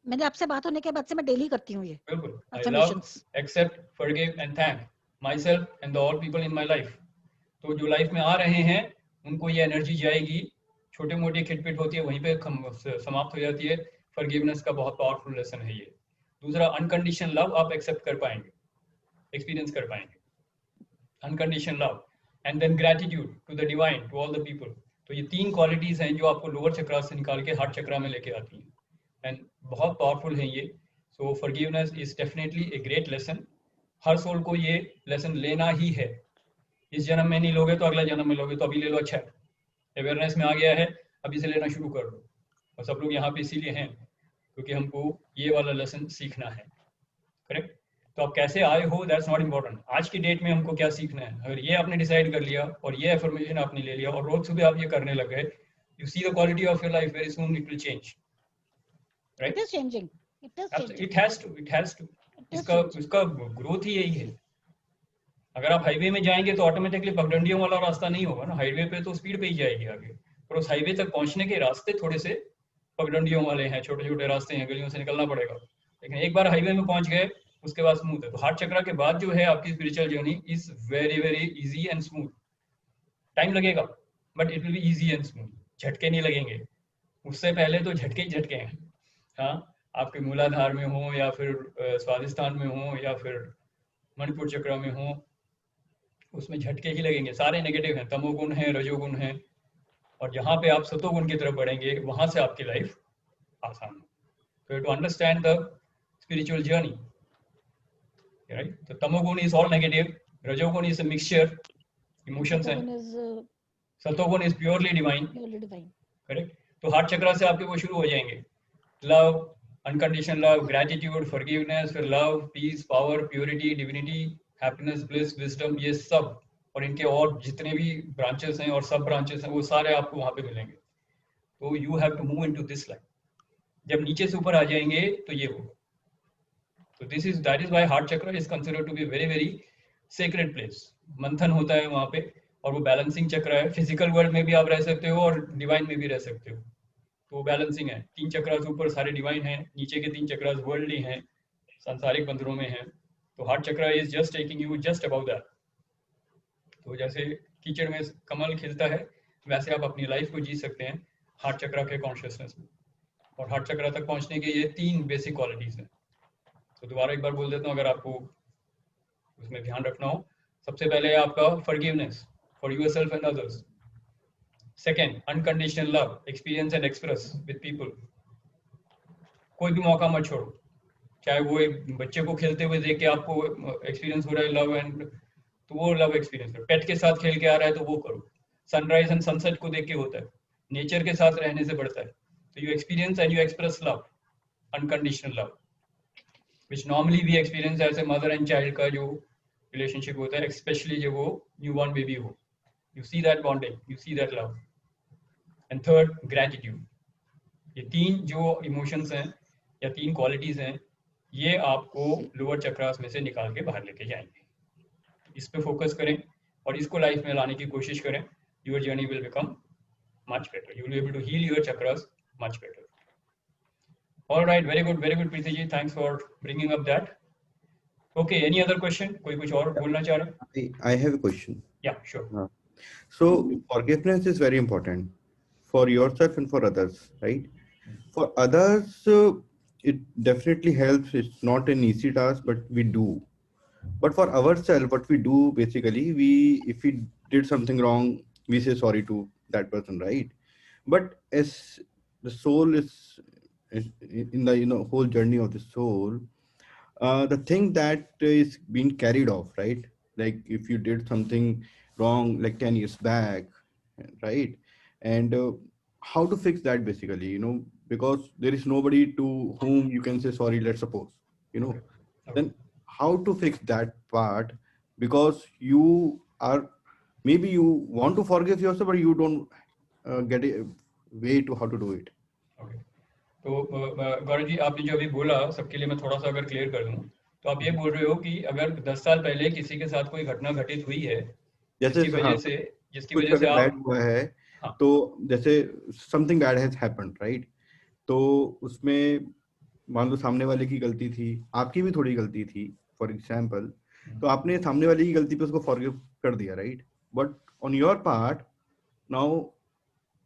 मैंने आपसे बात होने के बाद से मैं डेली करती हूँ ये बिल्कुल। I love, affirmations. accept, forgive and thank myself and the all people in my life. तो जो लाइफ में आ रहे हैं उनको ये एनर्जी जाएगी, छोटे मोटे खिटपिट होती है वहीं पे समाप्त हो जाती है। फॉरगिवनेस का बहुत पावरफुल लेसन है ये। दूसरा, अनकंडीशनल लव आप एक्सेप्ट कर पाएंगे, एक्सपीरियंस कर पाएंगे unconditional love. And then gratitude to the divine, to all the people. तो ये 3 क्वालिटीज हैं जो आपको लोअर चक्रा से निकाल के हार्ट चक्रा में लेके आती हैं, एंड बहुत पावरफुल है ये। So forgiveness is definitely a great lesson. हर सोल को ये लेसन लेना ही है। इस जन्म में नहीं लोगे तो अगला जन्म में लोगे, तो अभी ले लो, अच्छा है, अवेयरनेस में आ गया है, अभी से लेना शुरू कर दो। और सब लोग यहाँ पे इसीलिए हैं क्योंकि हमको ये वाला लेसन सीखना है, करेक्ट। तो आप कैसे आए हो दैट्स नॉट इम्पोर्टेंट, आज की डेट में हमको क्या सीखना है। अगर ये आपने डिसाइड कर लिया और ये एफर्मेशन आपने ले लिया और रोज सुबह आप ये करने लग गए, you see the quality of your life very soon it will change, right. It is changing. It is changing. It has to It is इसका ग्रोथ ही यही है। अगर आप हाईवे में जाएंगे तो ऑटोमेटिकली पगडंडियों वाला रास्ता नहीं होगा ना, हाईवे पे तो स्पीड पे ही जाएगी आगे, पर उस हाईवे तक पहुंचने के रास्ते थोड़े से पगडंडियों वाले हैं, छोटे छोटे रास्ते हैं, गलियों से निकलना पड़ेगा। लेकिन एक बार हाईवे में पहुंच गए उसके बाद स्मूथ है। तो हार्ट चक्रा के बाद जो है आपकी spiritual journey is very very easy and smooth. Time लगेगा but it will be easy and smooth, झटके नहीं लगेंगे। उससे पहले तो झटके ही झटके हैं। हाँ, आपके मूलाधार में हो या फिर स्वादिष्ठान में हो या फिर मणिपुर चक्र में हो, उसमें झटके ही लगेंगे, सारे नेगेटिव हैं, तमोगुण है, रजोगुण है। और जहाँ पे आप सतोगुण की तरफ बढ़ेंगे वहां से आपकी लाइफ आसान हो। तो to understand the spiritual journey, right. तो tamoguna is all negative, rajoguna is a mixture, emotions हैं, One is satoguna is purely divine, purely divine. Correct. तो हार्ट चक्र से आपके वो शुरू हो जाएंगे, love, unconditional love, gratitude, forgiveness, फिर love, peace, power, purity, divinity, happiness, bliss, wisdom, ये सब और इनके और जितने भी ब्रांचेस हैं और सब ब्रांचेस हैं वो सारे आपको वहां पे मिलेंगे। तो you have to move into this line. जब नीचे से ऊपर आ जाएंगे तो ये होगा। तो that is why heart chakra is considered to be very very sacred place. मंथन होता है वहां पे और वो बैलेंसिंग चक्र है। फिजिकल वर्ल्ड में भी आप रह सकते हो और डिवाइन में भी रह सकते हो, तो वो बैलेंसिंग है। 3 चक्रास ऊपर सारे डिवाइन हैं, नीचे के 3 चक्रास वर्ल्डली हैं, सांसारिक बंदरों में हैं। तो heart chakra is just taking you just about that. तो जैसे कीचड़ में कमल खिलता है वैसे आप अपनी लाइफ को जी सकते हैं हार्ट चक्र के कॉन्शियसनेस में। और हार्ट चक्र तक पहुंचने के ये 3 बेसिक क्वालिटीज हैं। तो दोबारा एक बार बोल देता हूँ अगर आपको उसमें ध्यान रखना हो। सबसे पहले आपका forgiveness for yourself and others. Second, unconditional love, experience and express with people. कोई भी मौका मत छोड़ो, चाहे वो एक बच्चे को खेलते हुए देख के आपको एक्सपीरियंस हो रहा है लव एंड, तो वो लव एक्सपीरियंस करो। पेट के साथ खेल के आ रहा है तो वो करो। सनराइज एंड सनसेट को देख के होता है, नेचर के साथ रहने से बढ़ता है। तो you experience and you express love, unconditional love, which normally we experience as a mother and child का जो रिलेशनशिप होता है, स्पेशली जब वो न्यूबॉर्न बेबी हो। You see that bonding, you see that love. And third, gratitude. ये 3 जो emotions हैं या 3 क्वालिटीज हैं, ये आपको लोअर चक्रास में से निकाल के बाहर लेके जाएंगे। इस पे फोकस करें और इसको लाइफ में लाने की कोशिश करें। Your journey will become much better. You will be able to heal your chakras much better. All right, very good, Preeti ji. Thanks for bringing up that. Okay, any other question? कोई कुछ और बोलना चाह रहे हैं? I have a question. Yeah, sure. So forgiveness is very important for yourself and for others, right? For others, it definitely helps. It's not an easy task, but we do. But for ourselves, what we do basically, if we did something wrong, we say sorry to that person, right? But as the soul is in the whole journey of the soul, the thing that is being carried off, right? Like if you did something wrong like 10 years back, right? And how to fix that basically, because there is nobody to whom you can say sorry, let's suppose, then how to fix that part? Because you are, maybe you want to forgive yourself, but you don't get a way to how to do it. Okay. तो गौरव जी, आपने जो अभी बोला सबके लिए मैं थोड़ा सा अगर क्लियर कर दूं, तो आप ये बोल रहे हो कि अगर 10 साल पहले किसी के साथ कोई घटना घटित हुई है जिसकी वजह से आप हुआ है, हाँ, तो जैसे something bad has happened, right? तो उसमें मान लो सामने वाले की गलती थी, आपकी भी थोड़ी गलती थी फॉर एग्जाम्पल, तो आपने सामने वाले की गलती पे उसको फॉरगिव कर दिया, right? But on your part now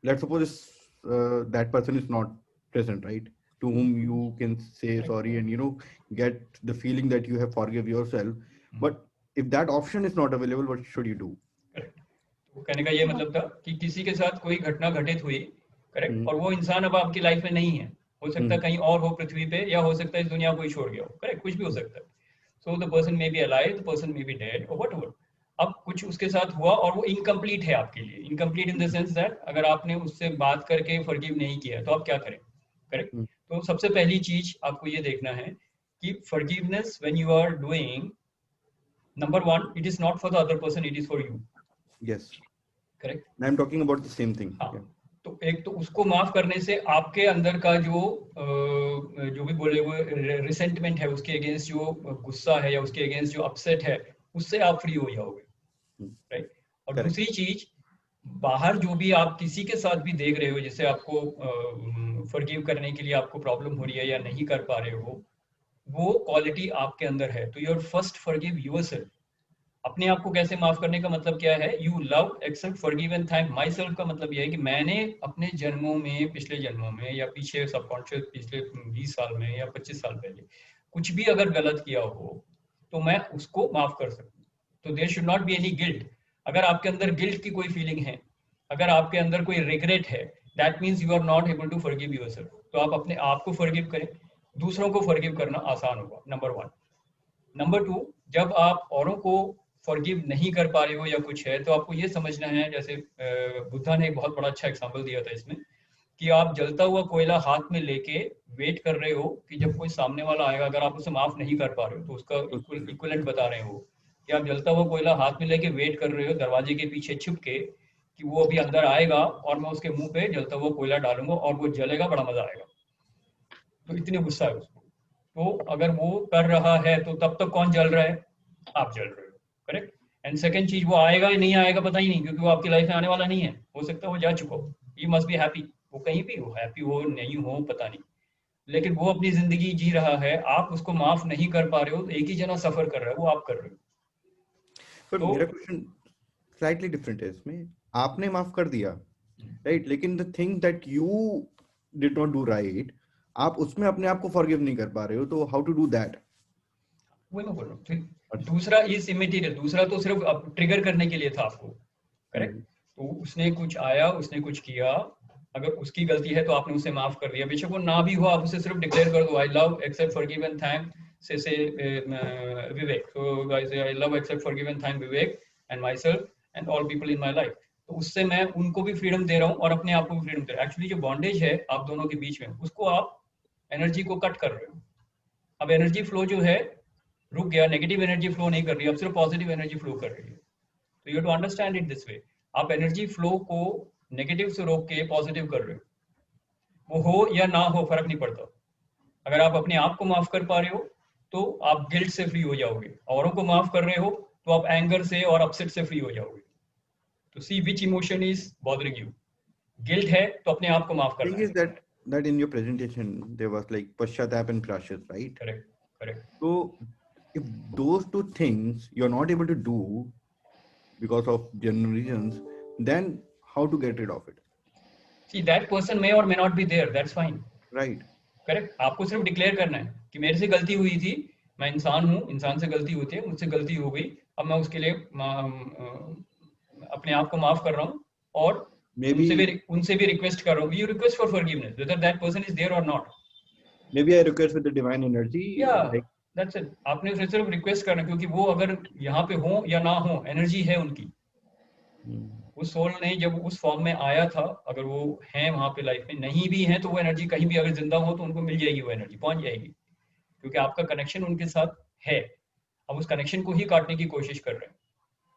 let's suppose that person is not present, right, to whom you can say sorry and get the feeling that you have forgive yourself. But if that option is not available, what should you do? Correct. तो कहने का ये मतलब था कि किसी के साथ कोई घटना घटित हुई, करेक्ट, और वो इंसान अब आपकी लाइफ में नहीं है, हो सकता है कहीं और हो पृथ्वी पे, या हो सकता है इस दुनिया को ही छोड़ गया हो, करेक्ट, कुछ भी हो सकता है। So the person may be alive, the person may be dead और व्हाटएवर। अब कुछ उसके साथ हुआ और वो इनकम्प्लीट है आपके लिए, incomplete in the sense that अगर आपने उससे बात करके फॉरगिव नहीं किया तो आप क्या करें, करेक्ट। तो सबसे पहली चीज आपको ये देखना है कि forgiveness when you are doing, number one, it is not for the other person, it is for you. Yes, correct. I am talking about the same thing. हाँ, Yeah. तो एक तो उसको माफ करने से आपके अंदर का जो भी बोले वो रिसेंटमेंट है, उसके अगेंस्ट जो गुस्सा है या उसके अगेंस्ट जो अपसेट है, उससे आप फ्री हो जाओगे, राइट। और Correct. दूसरी चीज, बाहर जो भी आप किसी के साथ भी देख रहे हो जिसे आपको फॉरगिव करने के लिए आपको प्रॉब्लम हो रही है या नहीं कर पा रहे हो, वो क्वालिटी आपके अंदर है, तो योर फर्स्ट फॉरगिव योरसेल्फ। अपने आप को कैसे माफ करने का मतलब क्या है? You love, accept, forgive and thank myself का मतलब यह है कि मैंने अपने जन्मों में, पिछले जन्मों में या पीछे सबकॉन्शियस पिछले 20 साल में या 25 साल पहले कुछ भी अगर गलत किया हो तो मैं उसको माफ कर सकूं। तो there should not be any guilt. अगर आपके अंदर गिल्ट की कोई फीलिंग है, अगर आपके अंदर कोई रिग्रेट है, that means you are not able to forgive yourself. तो आप अपने आप को फॉरगिव करें, दूसरों को फॉरगिव करना आसान होगा, नंबर वन। नंबर टू, जब आप औरों को फॉरगिव नहीं कर पा रहे हो या कुछ है, तो आपको ये समझना है, जैसे बुद्धा ने एक बहुत बड़ा अच्छा एग्जांपल दिया था इसमें, कि आप जलता हुआ कोयला हाथ में लेके वेट कर रहे हो कि जब कोई सामने वाला आएगा, अगर आप उसे माफ नहीं कर पा रहे हो तो उसका इक्विवेलेंट बता रहे हो कि आप जलता हुआ कोयला हाथ में लेके वेट कर रहे हो दरवाजे के पीछे छिप के कि वो अभी अंदर आएगा और मैं उसके मुंह पे जलता हुआ कोयला डालूंगा और वो जलेगा, बड़ा मजा आएगा। तो इतनी गुस्सा है उसको। तो अगर वो कर रहा है तो तब तक कौन जल रहा है? आप जल रहे हो, करेक्ट। एंड सेकंड चीज, वो आएगा या नहीं आएगा पता ही नहीं, क्योंकि वो आपकी लाइफ में आने वाला नहीं है, हो सकता है वो जा चुका हो। यू मस्ट बी हैप्पी, वो कहीं भी हो, हैप्पी हो नहीं हो पता नहीं, लेकिन वो अपनी जिंदगी जी रहा है, आप उसको माफ नहीं कर पा रहे हो, एक ही जना सफर कर रहा है, वो आप कर रहे हो। पर तो मेरा क्वेश्चन स्लाइटली डिफरेंट है इसमें। आपने माफ कर दिया, राइट, लेकिन the thing that you did not do right, आप उसमें अपने आप को फॉरगिव नहीं कर पा रहे हो, तो हाउ टू डू दैट? वही मैं बोल रहा हूँ। दूसरा इज इमेटीरियल, दूसरा तो सिर्फ ट्रिगर करने के लिए था आपको, करेक्ट। तो उसने कुछ आया, उसने कुछ किया, अगर उसकी गलती है तो आपने उसे माफ कर दिया, बेशक वो ना भी हो, आप उसे सिर्फ डिक्लेयर कर दो, I love, accept, forgive and thank, say Vivek. So guys, I love, accept, forgive and thank Vivek and myself and all people in my life. तो उससे मैं उनको भी फ्रीडम दे रहा हूँ और अपने आप को भी फ्रीडम दे रहा हूँ। एक्चुअली जो बॉन्डेज है आप दोनों के बीच में, उसको आप एनर्जी को कट कर रहे हो। अब एनर्जी फ्लो जो है रुक गया, नेगेटिव एनर्जी फ्लो नहीं कर रही, अब सिर्फ पॉजिटिव एनर्जी फ्लो कर रही है। तो you to understand it this way, आप एनर्जी फ्लो को नेगेटिव से रोक के पॉजिटिव कर रहे हो। वो हो या ना हो फर्क नहीं पड़ता। अगर आप अपने आप को माफ कर पा रहे हो तो आप गिल्ट से फ्री हो जाओगे, औरों को माफ कर रहे हो तो आप एंगर से और अपसेट से फ्री हो जाओगे। तो see which emotion is bothering you. Guilt है तो अपने आप को माफ करना Thing is that in your presentation there was like Pashyatap and Prashit, right? Correct, correct. So if those two things you're not able to do because of genuine reasons, then how to get rid of it? See, that person may or may not be there, that's fine. Right. Correct. आपको सिर्फ declare करना है कि मेरे से गलती हुई थी, मैं इंसान हूँ, इंसान से गलती होती है, मुझसे गलती हो गई, अब मैं उसके लिए अपने आप को माफ कर रहा हूँ और उनसे भी रिक्वेस्ट कर रहा हूँ। You request for forgiveness whether that person is there or not. Maybe I request with the divine energy. Yeah, like, that's it. आपने सिर्फ रिक्वेस्ट करना, क्योंकि वो अगर यहाँ पे हो या ना हो, एनर्जी है उनकी। उस सोल ने जब उस फॉर्म में आया था, अगर वो हैं वहां पे लाइफ में, नहीं भी है तो वो एनर्जी कहीं भी अगर जिंदा हो तो उनको मिल जाएगी, वो एनर्जी पहुंच जाएगी, क्योंकि आपका कनेक्शन उनके साथ है। अब उस कनेक्शन को ही काटने की कोशिश कर रहे हैं,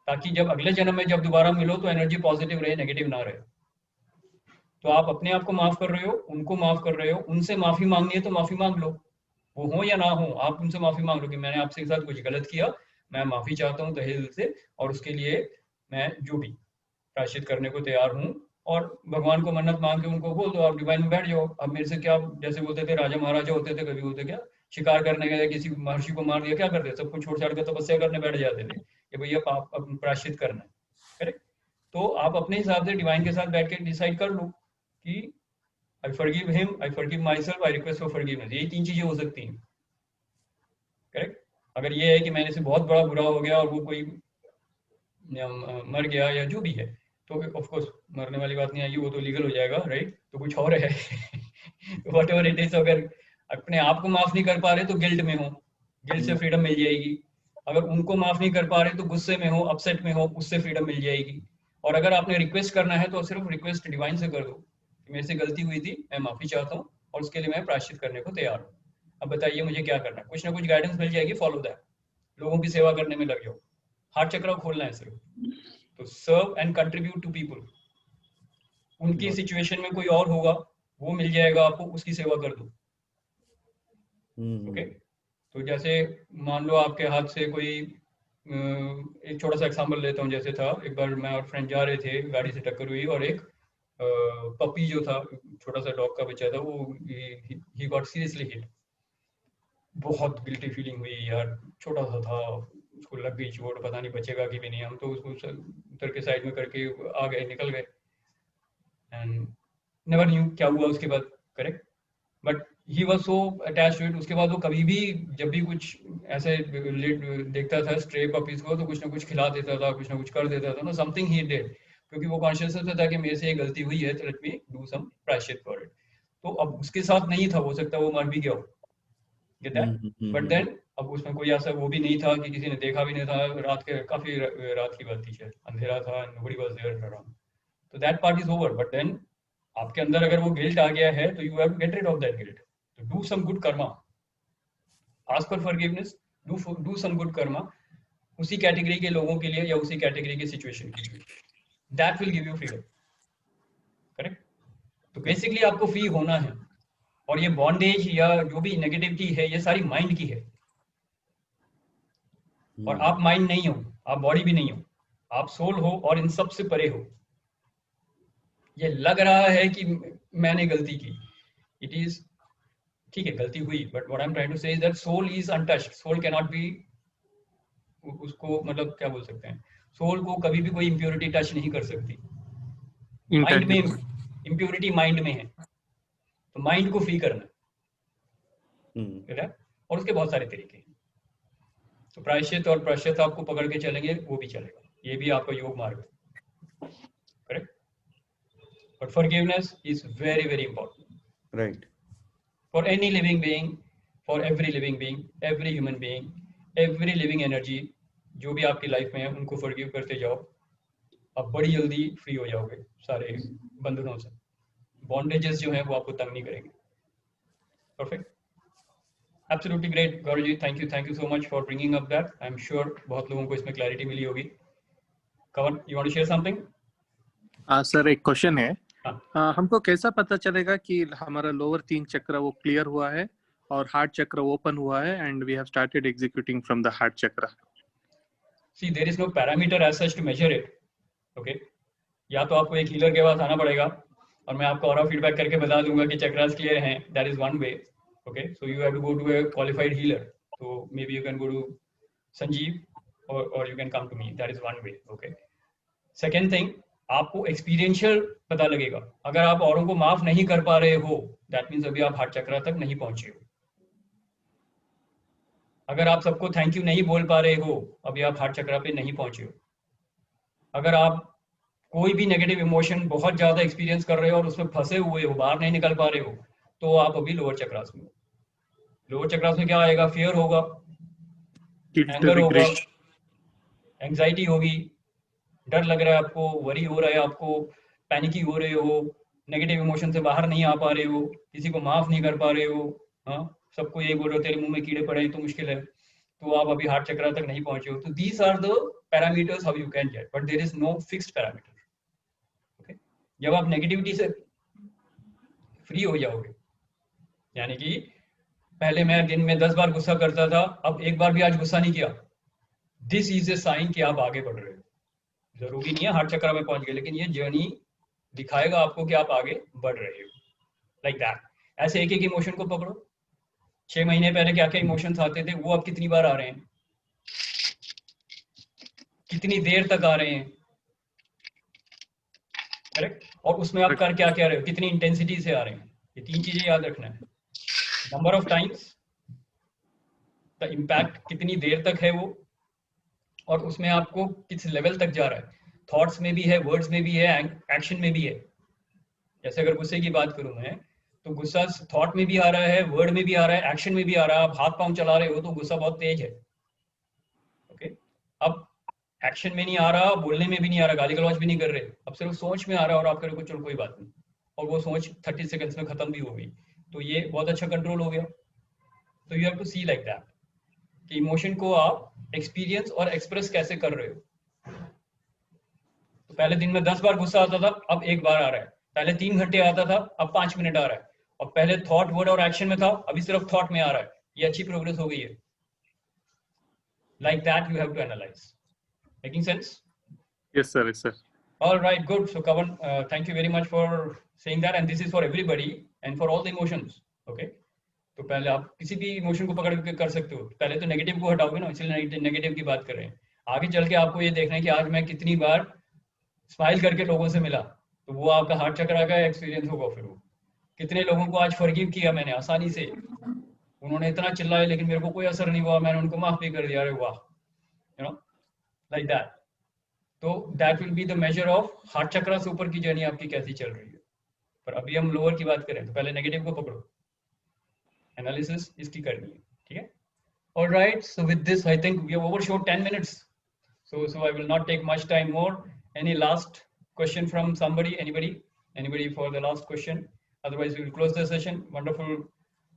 ताकि जब अगले जन्म में जब दोबारा मिलो तो एनर्जी पॉजिटिव रहे, नेगेटिव ना रहे। तो आप अपने आप को माफ कर रहे हो, उनको माफ कर रहे हो, उनसे माफी मांगनी है तो माफी मांग लो, वो हो या ना हो, आप उनसे माफी मांग लो कि मैंने आपके साथ कुछ गलत किया, मैं माफी चाहता हूँ तहे दिल से, और उसके लिए मैं जो भी प्रायश्चित करने को तैयार हूँ और भगवान को मन्नत मांग के उनको बोल दो, आप डिवाइन में बैठ जाओ। अब मेरे से क्या, जैसे बोलते थे राजा महाराजा होते थे, कभी होते क्या, शिकार करने गए, किसी महर्षि को मार दिया, क्या करते, सब कुछ छोड़ छाड़ के तपस्या करने बैठ जाते थे कि भैया पाप प्रायश्चित करना है, करेक्ट। तो आप अपने हिसाब से डिवाइन के साथ बैठ के डिसाइड कर लो कि I forgive him, I forgive my self, I request for forgiveness. ये 3 चीजें हो सकती हैं, करेक्ट। अगर ये है कि मैंने से बहुत बड़ा बुरा हो गया और वो कोई मर गया या जो भी है, तो ऑफ कोर्स मरने वाली बात नहीं आएगी, वो तो लीगल हो जाएगा, राइट। तो कुछ और है वट एवर इट इज। अगर अपने आप को माफ नहीं कर पा रहे तो गिल्ट में हो, गिल्ट से फ्रीडम मिल जाएगी। अगर उनको माफ नहीं कर पा रहे तो गुस्से में हो, अपसेट में हो, उससे फ्रीडम मिल जाएगी। और अगर आपने रिक्वेस्ट करना है तो सिर्फ रिक्वेस्ट डिवाइन से कर दो कि मेरे से गलती हुई थी, मैं माफी चाहता हूँ और उसके लिए मैं प्रायश्चित करने को तैयार हूँ। अब बताइए मुझे क्या करना है, कुछ ना कुछ गाइडेंस मिल जाएगी, फॉलो दैट। लोगों की सेवा करने में लग जाओ, हार्ट चक्र खोलना है सिर्फ, तो serve and contribute to people. उनकी सिचुएशन में कोई और होगा, वो मिल जाएगा आपको, उसकी सेवा कर दो, ओके। तो जैसे मान लो आपके हाथ से कोई, एक छोटा सा एग्जांपल लेता हूँ। जैसे था एक बार मैं और फ्रेंड जा रहे थे, गाड़ी से टक्कर हुई और एक पपी जो था, छोटा सा डॉग का बच्चा था, वो ही गॉट सीरियसली हिट। बहुत गिल्टी फीलिंग हुई यार, छोटा सा था, उसको लग गई चोट, पता नहीं बचेगा कि भी नहीं। हम तो उसको उतर के साइड में करके आ गए, निकल गए, एंड नेवर न्यू क्या हुआ उसके बाद, correct. But he was so attach to it. उसके बाद वो कभी भी जब भी कुछ ऐसे देखता था स्ट्रे पपीज को, तो कुछ ना कुछ खिला देता था, कुछ ना कुछ कर देता था ना, समथिंग ही डिड, क्योंकि वो कॉन्शियस था कि मेरे से ये गलती हुई है, तो लेट मी डू सम प्रायश्चित फॉर इट। तो अब उसके साथ नहीं था, हो सकता है वो मर भी गया हो, गेट दैट। बट देन अब उसमें कोई ऐसा वो भी नहीं था कि किसी ने देखा भी नहीं था, रात के काफी रात की बात थी शायद, अंधेरा था, नोबडी वाज देयर अराउंड, तो that part is over. But then आपके अंदर अगर वो गिल्ट आ गया है तो you have to get rid of that guilt, तो do some good karma, ask for forgiveness, do some good karma उसी कैटेगरी के लोगों के लिए या उसी कैटेगरी की सिचुएशन के लिए, that will give you freedom, correct. तो बेसिकली आपको फ्री होना है, और ये बॉन्डेज या जो भी नेगेटिविटी है ये सारी माइंड की है, और आप माइंड नहीं हो, आप बॉडी भी नहीं हो, आप सोल हो और इन सब से परे हो। ये लग रहा है कि मैंने गलती की, इट इज ठीक है, गलती हुई, but what I am trying to say is that soul is untouched, soul can not be, उसको मतलब क्या बोल सकते हैं, सोल को कभी भी कोई इम्प्योरिटी टच नहीं कर सकती। माइंड में इम्प्योरिटी माइंड में है, तो माइंड को फ्री करना है, और उसके बहुत सारे तरीके हैं। तो प्रायश्चित और प्रायश्चित आपको पकड़ के चलेंगे वो भी चलेगा, ये भी आपका योग मार्ग है, correct. But forgiveness is very very important, right, for any living being, for every living being, every human being, every living energy, जो भी आपकी लाइफ में है उनको फॉरगिव करते जाओ, आप बड़ी जल्दी फ्री हो जाओगे सारे बंधनों से, बॉन्डेजेस जो हैं वो आपको तंग नहीं करेंगे। Perfect, absolutely great Gaurav ji, thank you so much for bringing up that. I am sure बहुत लोगों को इसमें क्लैरिटी मिली होगी। Kavan, you want to share something? Sir एक क्वेश्चन है, हमको कैसा पता चलेगा कि हमारा लोअर 3 चक्र वो क्लियर हुआ है और हार्ट चक्र ओपन हुआ है and we have started executing from the heart chakra? See there is no parameter as such to measure it, okay. या तो आपको एक हीलर के पास आना पड़ेगा और मैं आपको ऑरा फीडबैक करके बता दूंगा कि चक्रास क्लियर हैं, that is one way, okay. So you have to go to a qualified healer, so maybe you can go to Sanjeev or you can come to me, that is one way, okay. Second thing, आपको experiential पता लगेगा। अगर आप औरों को माफ नहीं कर पा रहे हो, दैट मीन्स अभी आप हार्ट चक्र तक नहीं पहुंचे हो। अगर आप सबको थैंक यू नहीं बोल पा रहे हो, अभी आप हार्ट चक्र पे नहीं पहुंचे हो। अगर आप कोई भी नेगेटिव इमोशन बहुत ज्यादा एक्सपीरियंस कर रहे हो और उसमें फंसे हुए हो, बाहर नहीं निकल पा रहे हो, तो आप अभी लोअर चक्रास में हो। लोअर चक्रास में क्या आएगा? फियर होगा, एंगर होगा, एंजाइटी होगी, डर लग रहा है आपको, वरी हो रहा है आपको, पैनिकी हो रहे हो, नेगेटिव इमोशन से बाहर नहीं आ पा रहे हो, किसी को माफ नहीं कर पा रहे हो, हाँ, सबको ये बोल रहे हो तेरे मुंह में कीड़े पड़े तो मुश्किल है, तो आप अभी हार्ट चक्र तक नहीं पहुंचे हो। तो these are the parameters how you can get, but there is no fixed parameter, okay. जब आप नेगेटिविटी से फ्री हो जाओगे, यानी कि पहले मैं दिन में 10 बार गुस्सा करता था, अब एक बार भी आज गुस्सा नहीं किया, दिस इज ए साइन कि आप आगे बढ़ रहे हो। जरूरी नहीं है हार्ट चक्र में पहुंच गए, लेकिन ये जर्नी दिखाएगा आपको कि आप आगे बढ़ रहे हो, लाइक दैट। ऐसे एक एक इमोशन को पकड़ो, 6 महीने पहले क्या क्या इमोशंस आते थे वो अब कितनी बार आ रहे हैं, कितनी देर तक आ रहे हैं, करेक्ट, और उसमें आप कर क्या क्या रहे हो, कितनी इंटेंसिटी से आ रहे हैं। ये 3 चीजें याद रखना है, number of times, the impact कितनी देर तक है वो, और उसमें आपको किस लेवल तक जा रहा है, थॉट्स में भी है, वर्ड्स में भी है, एक्शन में भी है। जैसे अगर गुस्से की बात करूं मैं, तो गुस्सा थॉट में भी आ रहा है, वर्ड में भी आ रहा है, एक्शन में भी आ रहा है। आप हाथ पांव चला रहे हो तो गुस्सा बहुत तेज है, ओके। अब एक्शन में नहीं आ रहा, बोलने में भी नहीं आ रहा, गाली गलौज भी नहीं कर रहे, अब सिर्फ सोच में आ रहा है और आप कह रहे हो चलो कोई बात नहीं, और वो सोच 30 सेकंड्स में खत्म भी हो गई, तो ये बहुत अच्छा कंट्रोल हो गया। तो you have to see like that कि इमोशन को आप एक्सपीरियंस और एक्सप्रेस कैसे कर रहे हो। तो पहले दिन में 10 बार गुस्सा आता था, अब 1 बार आ रहा है। पहले 3 घंटे आता था, अब 5 मिनट आ रहा है। और पहले थॉट, वर्ड और एक्शन में था, अभी सिर्फ थॉट में आ रहा है। ये अच्छी प्रोग्रेस हो गई है। Like that you have to analyse. Making sense? Yes, sir. Yes, sir. All right, good. So Kavan, thank you very much for saying that, and this is for everybody and for all the emotions. Okay. तो पहले आप किसी भी emotion को पकड़ के कर सकते हो। पहले तो नेगेटिव को हटाओगे ना, इसलिए नेगेटिव की बात कर रहे हैं। आगे चल के आपको ये देखना है कि आज मैं कितनी बार स्माइल करके लोगों से मिला, तो वो आपका हार्ट चक्र का एक्सपीरियंस होगा। फिर वो कितने लोगों को आज फॉरगिव किया मैंने आसानी से, उन्होंने इतना चिल्लाया लेकिन मेरे को कोई असर नहीं हुआ, मैंने उनको माफ भी कर दिया। अरे वाह, यू नो, लाइक दैट। तो that will be the measure of heart chakra से ऊपर की जर्नी आपकी कैसी चल रही है। पर अभी हम लोअर की बात करें, तो पहले नेगेटिव को पकड़ो, एनालिसिस इसकी करनी है, ठीक है। All right, so with this I think we have overshot 10 minutes, so I will not take much time more. Any last question from somebody? Anybody for the last question? Otherwise we will close the session. Wonderful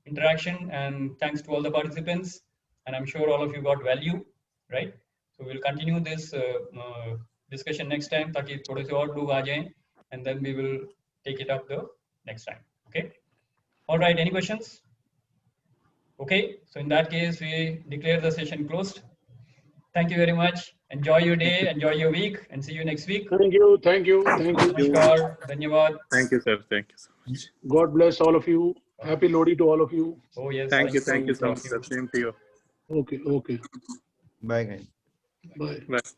interaction and thanks to all the participants, and I'm sure all of you got value, right? So we'll continue this discussion next time ताकि थोड़े से और लोग आ जाएं, and then we will take it up the next time. Okay. All right, any questions? Okay, so in that case we declare the session closed. Thank you very much. Enjoy your day, enjoy your week, and see you next week. Thank you. Thank you. Thank you. Namaskar, dhanyawad. Thank you, sir. Thank you so much. God bless all of you. Happy Lodi to all of you. Oh yes. Thank you so much, sir. Same to you. Okay. Okay. Bye guys. Bye. Bye.